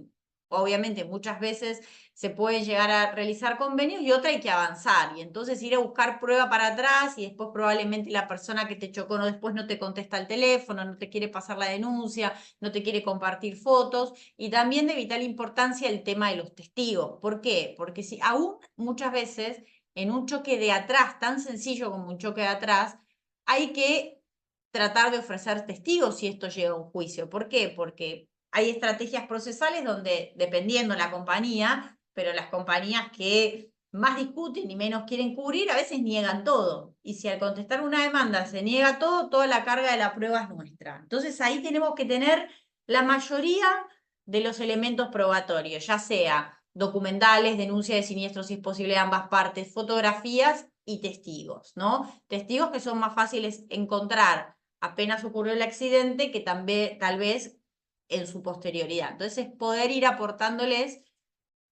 [SPEAKER 3] obviamente muchas veces se puede llegar a realizar convenios y otra hay que avanzar. Y entonces ir a buscar prueba para atrás y después probablemente la persona que te chocó después no te contesta el teléfono, no te quiere pasar la denuncia, no te quiere compartir fotos. Y también de vital importancia el tema de los testigos. ¿Por qué? Porque si aún muchas veces en un choque de atrás, tan sencillo como un choque de atrás, hay que tratar de ofrecer testigos si esto llega a un juicio. ¿Por qué? Porque hay estrategias procesales donde, dependiendo la compañía, pero las compañías que más discuten y menos quieren cubrir, a veces niegan todo. Y si al contestar una demanda se niega todo, toda la carga de la prueba es nuestra. Entonces ahí tenemos que tener la mayoría de los elementos probatorios, ya sea documentales, denuncia de siniestros si es posible de ambas partes, fotografías y testigos, ¿no? Testigos que son más fáciles encontrar apenas ocurrió el accidente que también, tal vez en su posterioridad. Entonces, poder ir aportándoles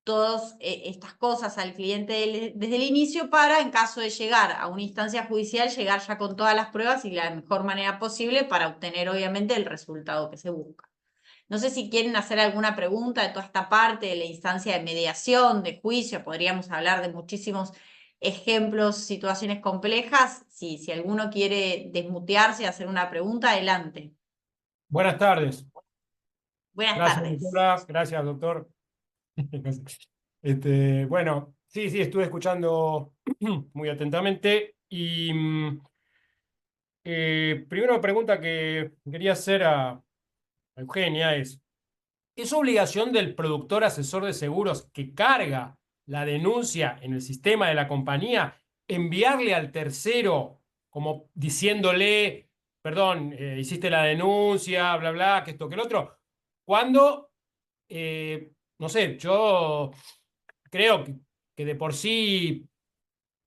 [SPEAKER 3] todas estas cosas al cliente desde el inicio para, en caso de llegar a una instancia judicial, llegar ya con todas las pruebas y la mejor manera posible para obtener, obviamente, el resultado que se busca. No sé si quieren hacer alguna pregunta de toda esta parte de la instancia de mediación, de juicio, podríamos hablar de muchísimos ejemplos, situaciones complejas. Si alguno quiere desmutearse y hacer una pregunta, adelante.
[SPEAKER 4] Buenas tardes.
[SPEAKER 3] Buenas
[SPEAKER 4] Gracias,
[SPEAKER 3] tardes.
[SPEAKER 4] doctora. Gracias, doctor. Bueno, sí, estuve escuchando muy atentamente. Y primera pregunta que quería hacer a Eugenia ¿es obligación del productor asesor de seguros que carga la denuncia en el sistema de la compañía enviarle al tercero como diciéndole, perdón, hiciste la denuncia, bla, bla, que esto, que el otro? Cuando, no sé, yo creo que de por sí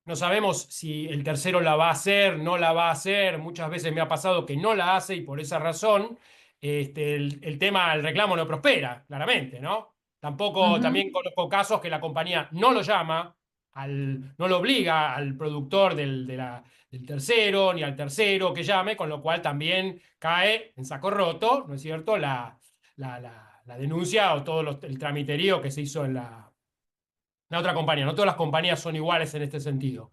[SPEAKER 4] no sabemos si el tercero la va a hacer, no la va a hacer. Muchas veces me ha pasado que no la hace y por esa razón el tema, el reclamo no prospera, claramente, ¿no? Tampoco, también conozco casos que la compañía no lo llama, no lo obliga al productor del tercero, ni al tercero que llame, con lo cual también cae en saco roto, ¿no es cierto?, la denuncia o todo el tramiterío que se hizo en la otra compañía. No todas las compañías son iguales en este sentido.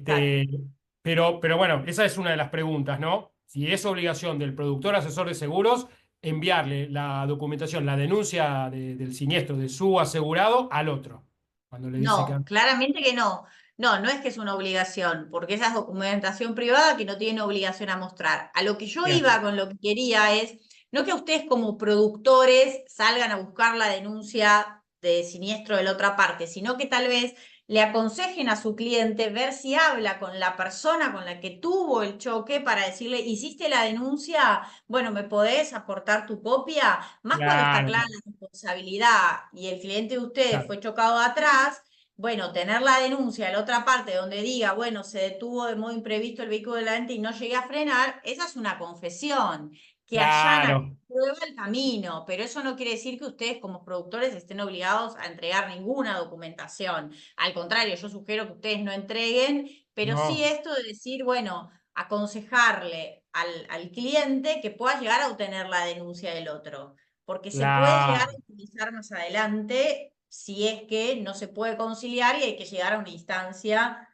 [SPEAKER 3] Claro.
[SPEAKER 4] Pero bueno, esa es una de las preguntas, ¿no? Si es obligación del productor asesor de seguros enviarle la documentación, la denuncia del siniestro de su asegurado al otro. Cuando le dice que...
[SPEAKER 3] No, claramente que no. No, no es que es una obligación, porque esa es documentación privada que no tiene obligación a mostrar. A lo que yo
[SPEAKER 4] Bien,
[SPEAKER 3] iba con lo que quería es, no que ustedes como productores salgan a buscar la denuncia de siniestro de la otra parte, sino que tal vez le aconsejen a su cliente ver si habla con la persona con la que tuvo el choque para decirle, ¿hiciste la denuncia? Bueno, ¿me podés aportar tu copia? Más cuando está
[SPEAKER 4] claro,
[SPEAKER 3] clara la responsabilidad y el cliente de ustedes
[SPEAKER 4] claro,
[SPEAKER 3] fue chocado atrás, bueno, tener la denuncia de la otra parte donde diga, bueno, se detuvo de modo imprevisto el vehículo delante y no llegué a frenar, esa es una confesión que allana, que
[SPEAKER 4] claro,
[SPEAKER 3] prueba el camino, pero eso no quiere decir que ustedes como productores estén obligados a entregar ninguna documentación. Al contrario, yo sugiero que ustedes no entreguen, pero sí
[SPEAKER 4] no,
[SPEAKER 3] esto de decir, bueno, aconsejarle al cliente que pueda llegar a obtener la denuncia del otro, porque se puede llegar
[SPEAKER 4] claro,
[SPEAKER 3] a utilizar más adelante si es que no se puede conciliar y hay que llegar a una instancia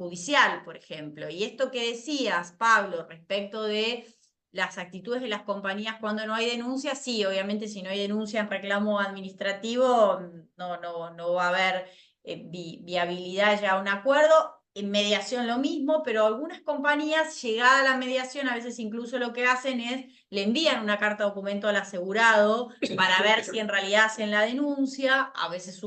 [SPEAKER 3] judicial, por ejemplo. Y esto que decías, Pablo, respecto de las actitudes de las compañías cuando no hay denuncia, sí, obviamente si no hay denuncia en reclamo administrativo, no va a haber viabilidad ya a un acuerdo. En mediación lo mismo, pero algunas compañías, llegada a la mediación, a veces incluso lo que hacen es, le envían una carta documento al asegurado para ver si en realidad hacen la denuncia, a veces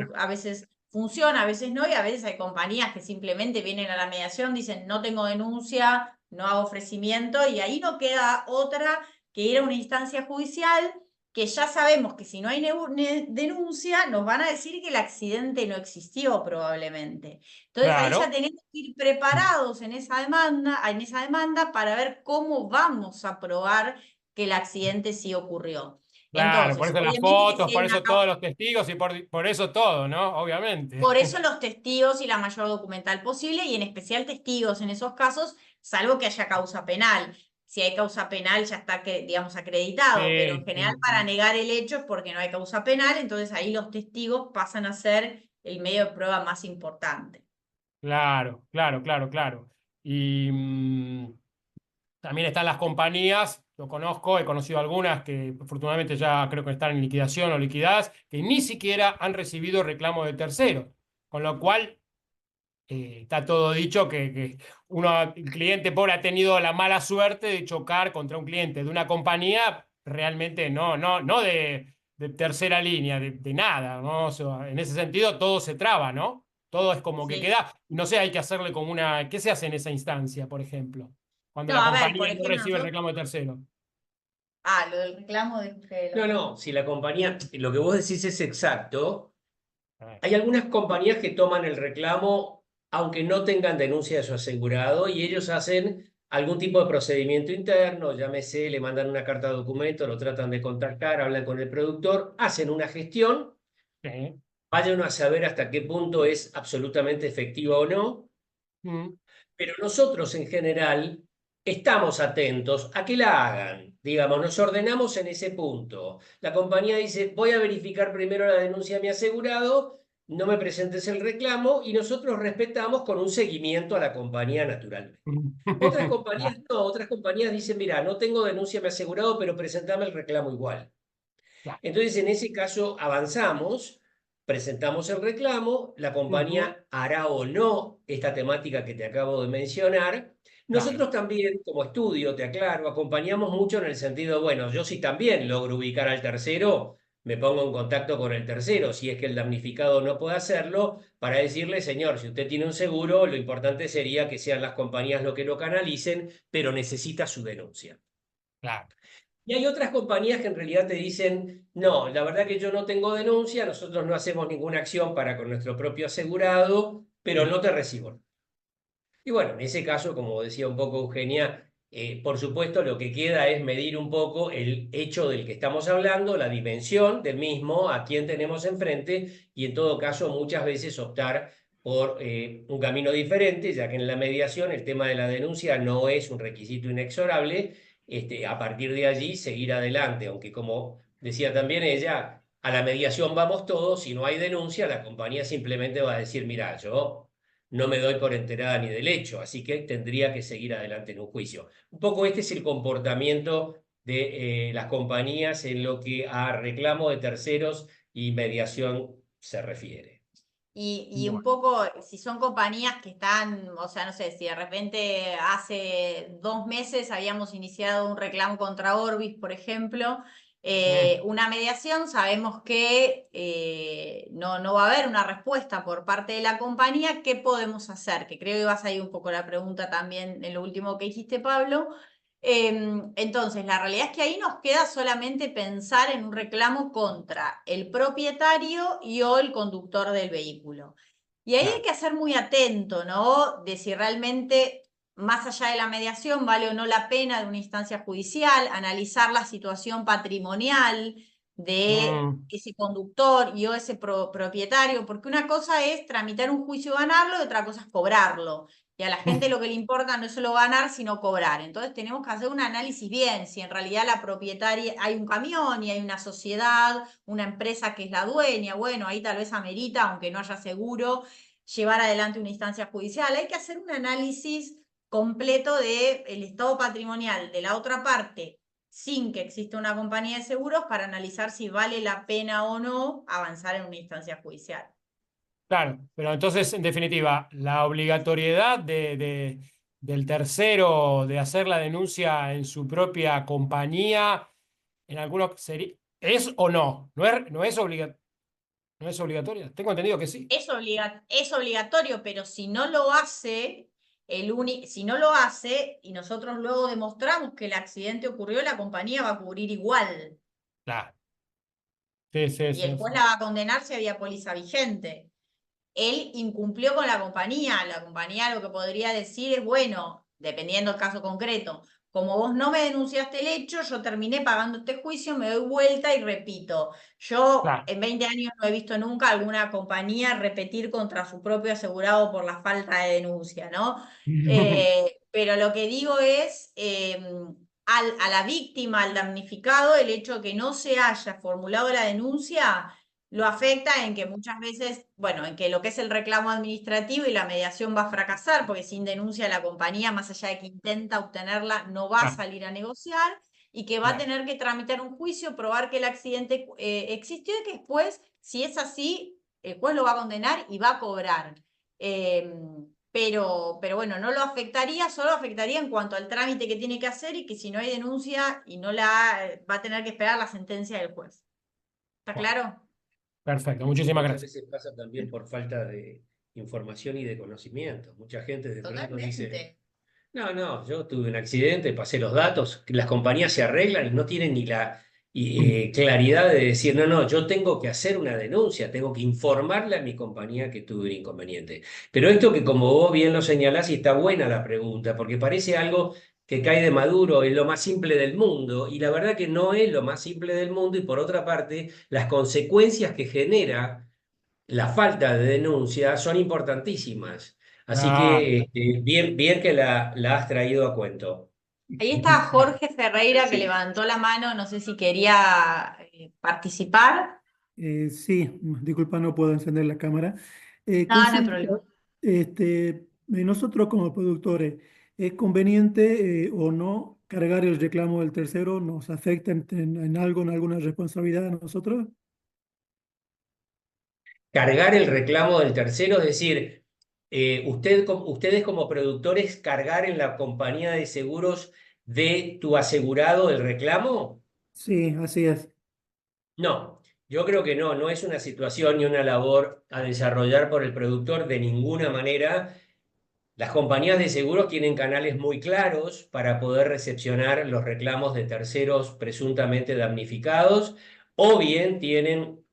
[SPEAKER 3] funciona, a veces no, y a veces hay compañías que simplemente vienen a la mediación, dicen no tengo denuncia, no hago ofrecimiento, y ahí no queda otra que ir a una instancia judicial, que ya sabemos que si no hay denuncia, nos van a decir que el accidente no existió probablemente. Entonces ahí ya
[SPEAKER 4] Claro.
[SPEAKER 3] tenemos que ir preparados en esa demanda para ver cómo vamos a probar que el accidente sí ocurrió.
[SPEAKER 4] Claro, por
[SPEAKER 3] Entonces,
[SPEAKER 4] eso las
[SPEAKER 3] obviamente que
[SPEAKER 4] fotos,
[SPEAKER 3] si hay
[SPEAKER 4] por
[SPEAKER 3] una
[SPEAKER 4] eso todos los testigos y por eso todo, ¿no? Obviamente.
[SPEAKER 3] por eso los testigos y la mayor documental posible, y en especial testigos en esos casos, salvo que haya causa penal. Si hay causa penal ya está, digamos, acreditado, pero en
[SPEAKER 4] Sí,
[SPEAKER 3] general
[SPEAKER 4] sí,
[SPEAKER 3] para
[SPEAKER 4] sí.
[SPEAKER 3] negar el hecho es porque no hay causa penal, entonces ahí los testigos pasan a ser el medio de prueba más importante.
[SPEAKER 4] Claro, claro, claro, claro. Y también están las compañías, yo conozco, he conocido algunas que afortunadamente ya creo que están en liquidación o liquidadas, que ni siquiera han recibido reclamo de terceros, con lo cual está todo dicho que el cliente pobre ha tenido la mala suerte de chocar contra un cliente de una compañía realmente no de tercera línea, de nada, ¿no? O sea, en ese sentido todo se traba, ¿no? Todo es como que
[SPEAKER 3] Sí.
[SPEAKER 4] queda, no sé, hay que hacerle como una, ¿qué se hace en esa instancia, por ejemplo? Cuando
[SPEAKER 3] No,
[SPEAKER 4] la
[SPEAKER 3] a ver, por
[SPEAKER 4] compañía no
[SPEAKER 3] ejemplo,
[SPEAKER 4] recibe el reclamo de tercero.
[SPEAKER 3] lo del reclamo de
[SPEAKER 2] No,
[SPEAKER 3] los...
[SPEAKER 2] no, si la compañía, lo que vos decís es exacto.
[SPEAKER 4] Ah,
[SPEAKER 2] Hay algunas compañías que toman el reclamo aunque no tengan denuncia de su asegurado y ellos hacen algún tipo de procedimiento interno, llámese, le mandan una carta de documento, lo tratan de contactar, hablan con el productor, hacen una gestión,
[SPEAKER 4] sí.
[SPEAKER 2] vayan a saber hasta qué punto es absolutamente efectiva o no,
[SPEAKER 4] Mm,
[SPEAKER 2] pero nosotros en general estamos atentos a que la hagan. Digamos, nos ordenamos en ese punto. La compañía dice, voy a verificar primero la denuncia a mi asegurado, no me presentes el reclamo y nosotros respetamos con un seguimiento a la compañía naturalmente. Otras compañías
[SPEAKER 4] claro,
[SPEAKER 2] no, otras compañías dicen, mira, no tengo denuncia a mi asegurado, pero presentame el reclamo igual.
[SPEAKER 4] claro.
[SPEAKER 2] Entonces, en ese caso, avanzamos, presentamos el reclamo, la
[SPEAKER 4] Ujú,
[SPEAKER 2] compañía hará o no esta temática que te acabo de mencionar.
[SPEAKER 4] claro.
[SPEAKER 2] Nosotros también, como estudio, te aclaro, acompañamos mucho en el sentido, bueno, yo si también logro ubicar al tercero, me pongo en contacto con el tercero, si es que el damnificado no puede hacerlo, para decirle, señor, si usted tiene un seguro, lo importante sería que sean las compañías lo que lo canalicen, pero necesita su denuncia.
[SPEAKER 4] Claro.
[SPEAKER 2] Y hay otras compañías que en realidad te dicen, no, la verdad que yo no tengo denuncia, nosotros no hacemos ninguna acción para con nuestro propio asegurado, pero
[SPEAKER 4] Sí.
[SPEAKER 2] no te recibo. Y bueno, en ese caso, como decía un poco Eugenia, por supuesto lo que queda es medir un poco el hecho del que estamos hablando, la dimensión del mismo, a quién tenemos enfrente y en todo caso muchas veces optar por un camino diferente, ya que en la mediación el tema de la denuncia no es un requisito inexorable, a partir de allí seguir adelante, aunque como decía también ella, a la mediación vamos todos, si no hay denuncia, la compañía simplemente va a decir, mira, yo no me doy por enterada ni del hecho, así que tendría que seguir adelante en un juicio. Un poco este es el comportamiento de las compañías en lo que a reclamo de terceros y mediación se refiere.
[SPEAKER 3] Y un
[SPEAKER 4] Bueno.
[SPEAKER 3] poco, si son compañías que están, o sea, no sé, si de repente hace 2 meses habíamos iniciado un reclamo contra Orbis, por ejemplo,
[SPEAKER 4] Mm,
[SPEAKER 3] una mediación, sabemos que no va a haber una respuesta por parte de la compañía, ¿qué podemos hacer? Que creo que vas a ir un poco la pregunta también en lo último que dijiste, Pablo. Entonces, la realidad es que ahí nos queda solamente pensar en un reclamo contra el propietario y o el conductor del vehículo. Y ahí hay
[SPEAKER 4] claro.
[SPEAKER 3] que ser muy atento, ¿no? De si realmente, más allá de la mediación, vale o no la pena de una instancia judicial, analizar la situación patrimonial de
[SPEAKER 4] Mm,
[SPEAKER 3] ese conductor y o ese propietario, porque una cosa es tramitar un juicio y ganarlo y otra cosa es cobrarlo. Y a la gente lo que le importa no es solo ganar, sino cobrar. Entonces tenemos que hacer un análisis bien, si en realidad la propietaria, hay un camión y hay una sociedad, una empresa que es la dueña, bueno, ahí tal vez amerita, aunque no haya seguro, llevar adelante una instancia judicial. Hay que hacer un análisis completo del estado patrimonial de la otra parte sin que exista una compañía de seguros para analizar si vale la pena o no avanzar en una instancia judicial.
[SPEAKER 4] Claro, pero entonces, en definitiva, la obligatoriedad del tercero de hacer la denuncia en su propia compañía, en algunos ¿es o no? No es no es obligatoria. Tengo entendido que sí.
[SPEAKER 3] Es obligatorio, pero si no lo hace, si no lo hace y nosotros luego demostramos que el accidente ocurrió, la compañía va a cubrir igual.
[SPEAKER 4] Claro. Sí, sí,
[SPEAKER 3] Y
[SPEAKER 4] sí,
[SPEAKER 3] el juez
[SPEAKER 4] sí.
[SPEAKER 3] la va a condenar si había póliza vigente. Él incumplió con la compañía lo que podría decir es, bueno, dependiendo del caso concreto, como vos no me denunciaste el hecho, yo terminé pagando este juicio, me doy vuelta y repito. Yo
[SPEAKER 4] Claro.
[SPEAKER 3] en 20 años no he visto nunca alguna compañía repetir contra su propio asegurado por la falta de denuncia, ¿no? Pero lo que digo es, a la víctima, al damnificado, el hecho de que no se haya formulado la denuncia lo afecta en que muchas veces, bueno, en que lo que es el reclamo administrativo y la mediación va a fracasar, porque sin denuncia la compañía, más allá de que intenta obtenerla, no va a
[SPEAKER 4] Claro,
[SPEAKER 3] salir a negociar y que va a
[SPEAKER 4] claro.
[SPEAKER 3] tener que tramitar un juicio, probar que el accidente existió y que después, si es así, el juez lo va a condenar y va a cobrar. Pero bueno, no lo afectaría, solo afectaría en cuanto al trámite que tiene que hacer y que si no hay denuncia y no va a tener que esperar la sentencia del juez. ¿Está
[SPEAKER 4] Bueno,
[SPEAKER 3] claro?
[SPEAKER 4] perfecto.
[SPEAKER 2] Y
[SPEAKER 4] Muchísimas
[SPEAKER 2] muchas
[SPEAKER 4] gracias.
[SPEAKER 2] veces pasa también por falta de información y de conocimiento. Mucha gente de pronto dice,
[SPEAKER 3] Totalmente.
[SPEAKER 2] no, yo tuve un accidente, pasé los datos, las compañías se arreglan y no tienen ni la claridad de decir, no, yo tengo que hacer una denuncia, tengo que informarle a mi compañía que tuve un inconveniente. Pero esto que como vos bien lo señalás, y está buena la pregunta, porque parece algo que cae de maduro, es lo más simple del mundo, y la verdad que no es lo más simple del mundo, y por otra parte, las consecuencias que genera la falta de denuncia son importantísimas. Así
[SPEAKER 4] Claro.
[SPEAKER 2] que bien, bien que la has traído a cuento.
[SPEAKER 3] Ahí está Jorge Ferreira que levantó la mano, no sé si quería participar.
[SPEAKER 5] Sí, disculpa, no puedo encender la cámara.
[SPEAKER 3] No, no hay
[SPEAKER 5] Consulta,
[SPEAKER 3] problema.
[SPEAKER 5] nosotros como productores, ¿es conveniente o no cargar el reclamo del tercero? ¿Nos afecta en algo, en alguna responsabilidad a nosotros?
[SPEAKER 2] Cargar el reclamo del tercero, es decir, ustedes como productores cargar en la compañía de seguros de tu asegurado el reclamo.
[SPEAKER 5] Sí, así es.
[SPEAKER 2] No, yo creo que no es una situación ni una labor a desarrollar por el productor de ninguna manera. Las compañías de seguros tienen canales muy claros para poder recepcionar los reclamos de terceros presuntamente damnificados, o bien tienen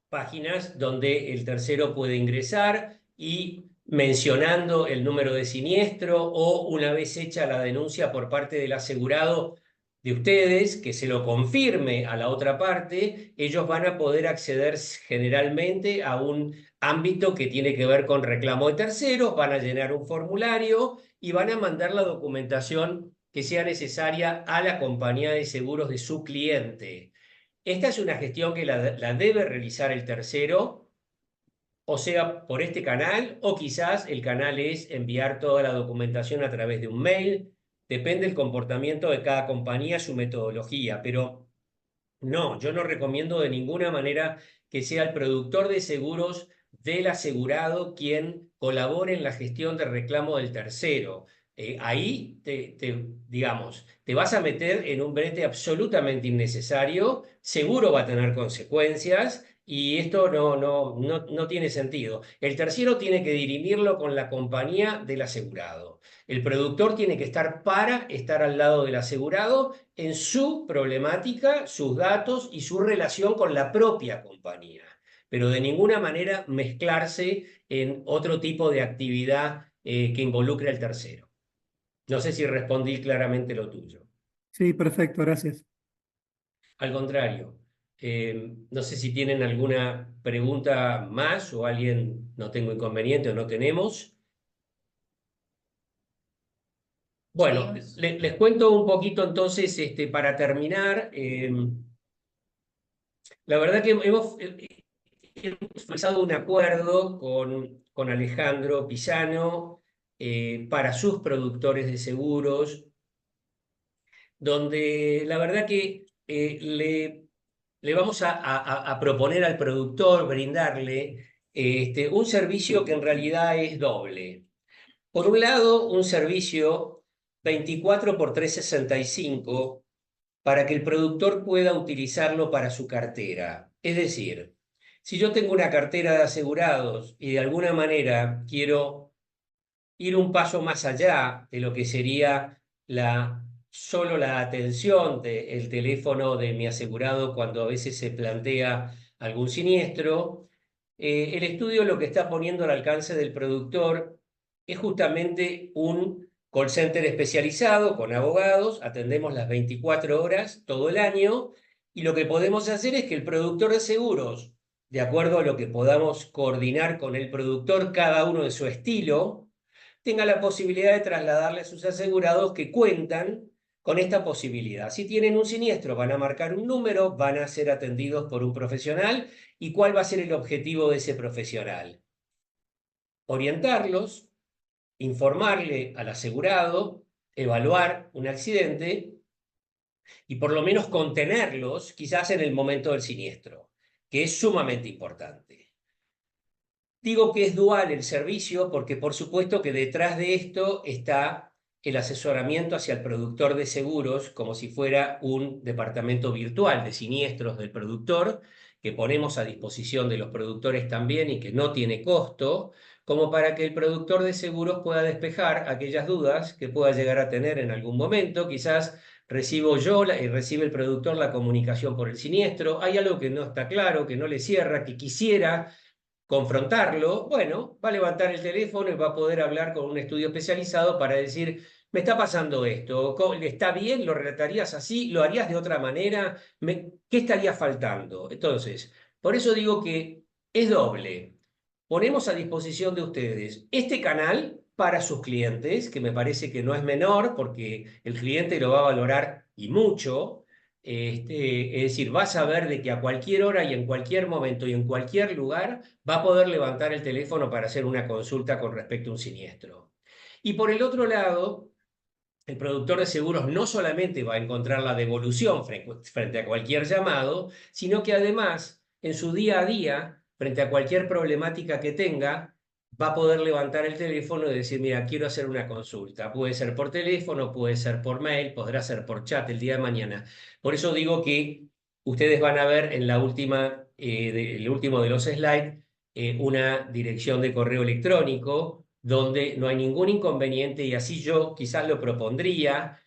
[SPEAKER 2] páginas donde el tercero puede ingresar y mencionando el número de siniestro o una vez hecha la denuncia por parte del asegurado de ustedes, que se lo confirme a la otra parte, ellos van a poder acceder generalmente a un ámbito que tiene que ver con reclamo de terceros, van a llenar un formulario y van a mandar la documentación que sea necesaria a la compañía de seguros de su cliente. Esta es una gestión que la debe realizar el tercero, o sea, por este canal, o quizás el canal es enviar toda la documentación a través de un mail. Depende del comportamiento de cada compañía, su metodología, pero no, yo no recomiendo de ninguna manera que sea el productor de seguros del asegurado quien colabore en la gestión de reclamo del tercero. Ahí, digamos, te vas a meter en un brete absolutamente innecesario, seguro va a tener consecuencias y esto no tiene sentido. El tercero tiene que dirimirlo con la compañía del asegurado. El productor tiene que estar para estar al lado del asegurado en su problemática, sus datos y su relación con la propia compañía, pero de ninguna manera mezclarse en otro tipo de actividad que involucre al tercero. No sé si respondí claramente lo tuyo.
[SPEAKER 5] Sí, perfecto, gracias.
[SPEAKER 2] Al contrario, no sé si tienen alguna pregunta más o alguien, no tengo inconveniente o no tenemos. Bueno,
[SPEAKER 3] Seguimos.
[SPEAKER 2] les cuento un poquito entonces, para terminar. La verdad que hemos realizado un acuerdo con con Alejandro Pisano para sus productores de seguros, donde la verdad que le vamos a proponer al productor, brindarle un servicio que en realidad es doble. Por un lado, un servicio 24 por 365 para que el productor pueda utilizarlo para su cartera. Es decir, si yo tengo una cartera de asegurados y de alguna manera quiero ir un paso más allá de lo que sería solo la atención del teléfono de mi asegurado cuando a veces se plantea algún siniestro, el estudio lo que está poniendo al alcance del productor es justamente un call center especializado con abogados, atendemos las 24 horas todo el año, y lo que podemos hacer es que el productor de seguros, de acuerdo a lo que podamos coordinar con el productor, cada uno de su estilo, tenga la posibilidad de trasladarle a sus asegurados que cuentan con esta posibilidad. Si tienen un siniestro, van a marcar un número, van a ser atendidos por un profesional. ¿Y cuál va a ser el objetivo de ese profesional? Orientarlos, informarle al asegurado, evaluar un accidente y por lo menos contenerlos quizás en el momento del siniestro, que es sumamente importante. Digo que es dual el servicio porque por supuesto que detrás de esto está el asesoramiento hacia el productor de seguros como si fuera un departamento virtual de siniestros del productor que ponemos a disposición de los productores también y que no tiene costo, como para que el productor de seguros pueda despejar aquellas dudas que pueda llegar a tener en algún momento. Quizás recibo yo y recibe el productor la comunicación por el siniestro, hay algo que no está claro, que no le cierra, que quisiera confrontarlo, bueno, va a levantar el teléfono y va a poder hablar con un estudio especializado para decir, me está pasando esto, ¿está bien? ¿Lo relatarías así? ¿Lo harías de otra manera? ¿Qué estaría faltando? Entonces, por eso digo que es doble. Ponemos a disposición de ustedes este canal para sus clientes, que me parece que no es menor, porque el cliente lo va a valorar y mucho. Es decir, va a saber de que a cualquier hora y en cualquier momento y en cualquier lugar va a poder levantar el teléfono para hacer una consulta con respecto a un siniestro. Y por el otro lado, el productor de seguros no solamente va a encontrar la devolución frente a cualquier llamado, sino que además, en su día a día, frente a cualquier problemática que tenga, va a poder levantar el teléfono y decir, mira, quiero hacer una consulta. Puede ser por teléfono, puede ser por mail, podrá ser por chat el día de mañana. Por eso digo que ustedes van a ver en el último de los slides una dirección de correo electrónico donde no hay ningún inconveniente y así yo quizás lo propondría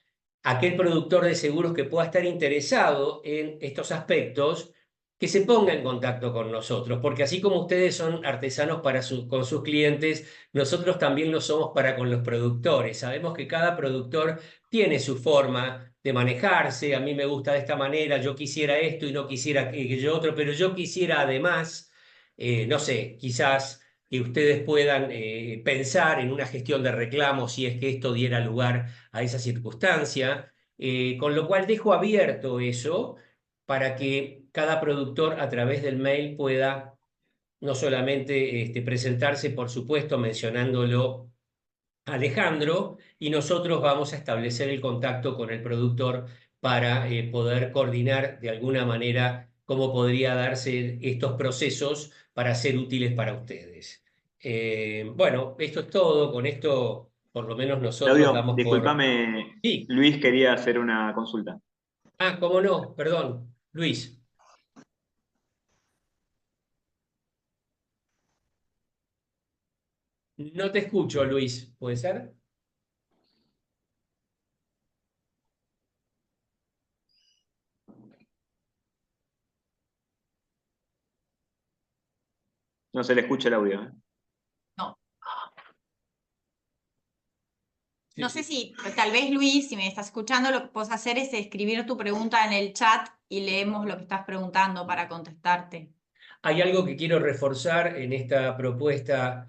[SPEAKER 2] aquel productor de seguros que pueda estar interesado en estos aspectos, que se ponga en contacto con nosotros, porque así como ustedes son artesanos con sus clientes, nosotros también lo somos para con los productores. Sabemos que cada productor tiene su forma de manejarse, a mí me gusta de esta manera, yo quisiera esto y no quisiera que yo otro, pero yo quisiera además, no sé, quizás que ustedes puedan pensar en una gestión de reclamos si es que esto diera lugar a esa circunstancia, con lo cual dejo abierto eso para que cada productor a través del mail pueda no solamente presentarse, por supuesto, mencionándolo a Alejandro, y nosotros vamos a establecer el contacto con el productor para poder coordinar de alguna manera cómo podría darse estos procesos para ser útiles para ustedes. Bueno, esto es todo. Con esto, por lo menos nosotros
[SPEAKER 1] Claudio,
[SPEAKER 2] damos por...
[SPEAKER 1] discúlpame,
[SPEAKER 2] Sí.
[SPEAKER 1] Luis quería hacer una consulta.
[SPEAKER 2] Ah, cómo no, perdón. Luis. No te escucho, Luis. ¿Puede ser?
[SPEAKER 1] No se le escucha el audio.
[SPEAKER 3] No.
[SPEAKER 2] Sí,
[SPEAKER 3] No sé
[SPEAKER 2] sí.
[SPEAKER 3] si tal vez Luis, si me estás escuchando, lo que puedes hacer es escribir tu pregunta en el chat y leemos lo que estás preguntando para contestarte.
[SPEAKER 2] Hay algo que quiero reforzar en esta propuesta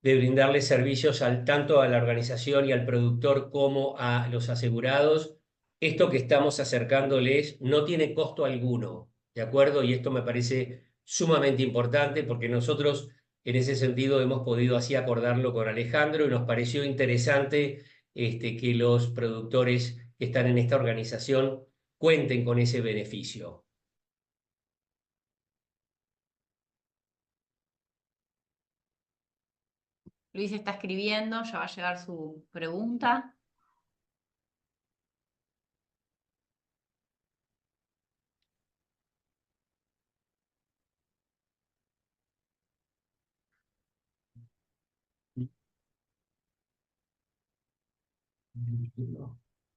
[SPEAKER 2] de brindarle servicios tanto a la organización y al productor como a los asegurados. Esto que estamos acercándoles no tiene costo alguno, ¿de acuerdo? Y esto me parece sumamente importante porque nosotros En ese sentido hemos podido así acordarlo con Alejandro y nos pareció interesante que los productores que están en esta organización cuenten con ese beneficio.
[SPEAKER 3] Luis está escribiendo, ya va a llegar su pregunta.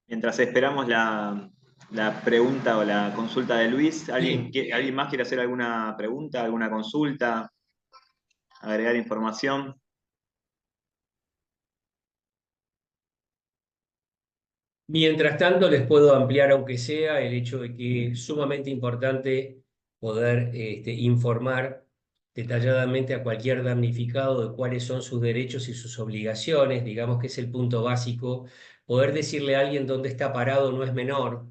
[SPEAKER 1] Mientras esperamos la pregunta o la consulta de Luis, ¿alguien,
[SPEAKER 2] Sí.
[SPEAKER 1] ¿alguien más quiere hacer alguna pregunta, alguna consulta, agregar información?
[SPEAKER 2] Mientras tanto, les puedo ampliar, aunque sea, el hecho de que es sumamente importante poder informar detalladamente a cualquier damnificado de cuáles son sus derechos y sus obligaciones, digamos que es el punto básico. Poder decirle a alguien dónde está parado no es menor,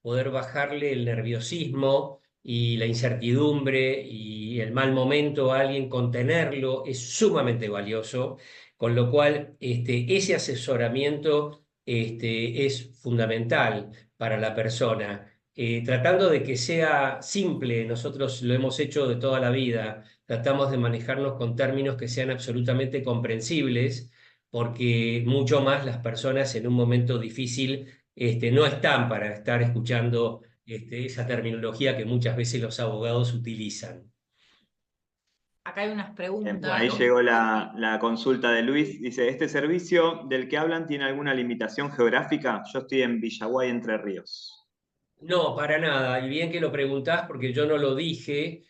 [SPEAKER 2] poder bajarle el nerviosismo y la incertidumbre y el mal momento a alguien, contenerlo, es sumamente valioso, con lo cual ese asesoramiento es fundamental para la persona. Tratando de que sea simple, nosotros lo hemos hecho de toda la vida, tratamos de manejarnos con términos que sean absolutamente comprensibles, porque mucho más las personas en un momento difícil no están para estar escuchando esa terminología que muchas veces los abogados utilizan.
[SPEAKER 3] Acá hay unas
[SPEAKER 1] Bien,
[SPEAKER 3] preguntas.
[SPEAKER 1] ahí llegó la consulta de Luis. Dice, ¿este servicio del que hablan tiene alguna limitación geográfica? Yo estoy en Villaguay, Entre Ríos.
[SPEAKER 2] No, para nada. Y bien que lo preguntás porque yo no lo dije.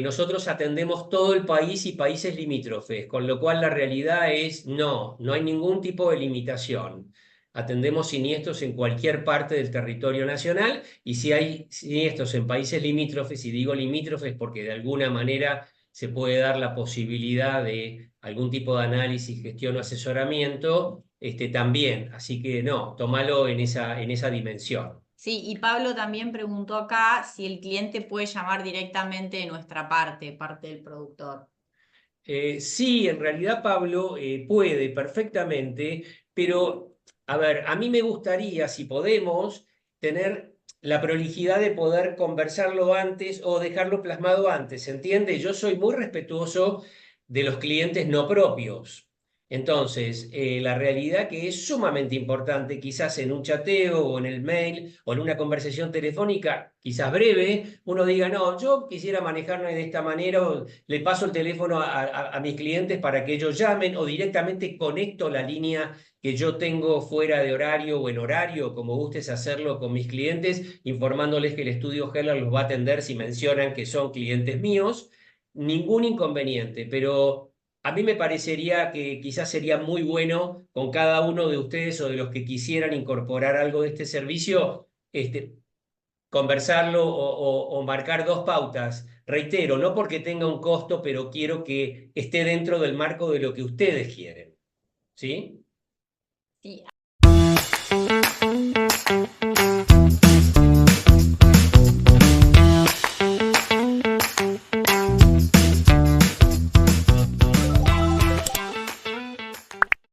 [SPEAKER 2] Nosotros atendemos todo el país y países limítrofes, con lo cual la realidad es no hay ningún tipo de limitación. Atendemos siniestros en cualquier parte del territorio nacional y si hay siniestros en países limítrofes, y digo limítrofes porque de alguna manera se puede dar la posibilidad de algún tipo de análisis, gestión o asesoramiento, también. Así que no, tómalo en esa dimensión.
[SPEAKER 3] Sí, y Pablo también preguntó acá si el cliente puede llamar directamente de nuestra parte del productor.
[SPEAKER 2] Sí, en realidad Pablo puede perfectamente, pero a ver, a mí me gustaría, si podemos, tener la prolijidad de poder conversarlo antes o dejarlo plasmado antes, ¿entiende? Yo soy muy respetuoso de los clientes no propios. Entonces, la realidad que es sumamente importante, quizás en un chateo o en el mail o en una conversación telefónica, quizás breve, uno diga, no, yo quisiera manejarme de esta manera, o le paso el teléfono a mis clientes para que ellos llamen o directamente conecto la línea que yo tengo fuera de horario o en horario, como gustes hacerlo con mis clientes, informándoles que el estudio Heller los va a atender si mencionan que son clientes míos. Ningún inconveniente, pero a mí me parecería que quizás sería muy bueno con cada uno de ustedes o de los que quisieran incorporar algo de este servicio, conversarlo o marcar dos pautas. Reitero, no porque tenga un costo, pero quiero que esté dentro del marco de lo que ustedes quieren. ¿Sí?
[SPEAKER 3] Sí,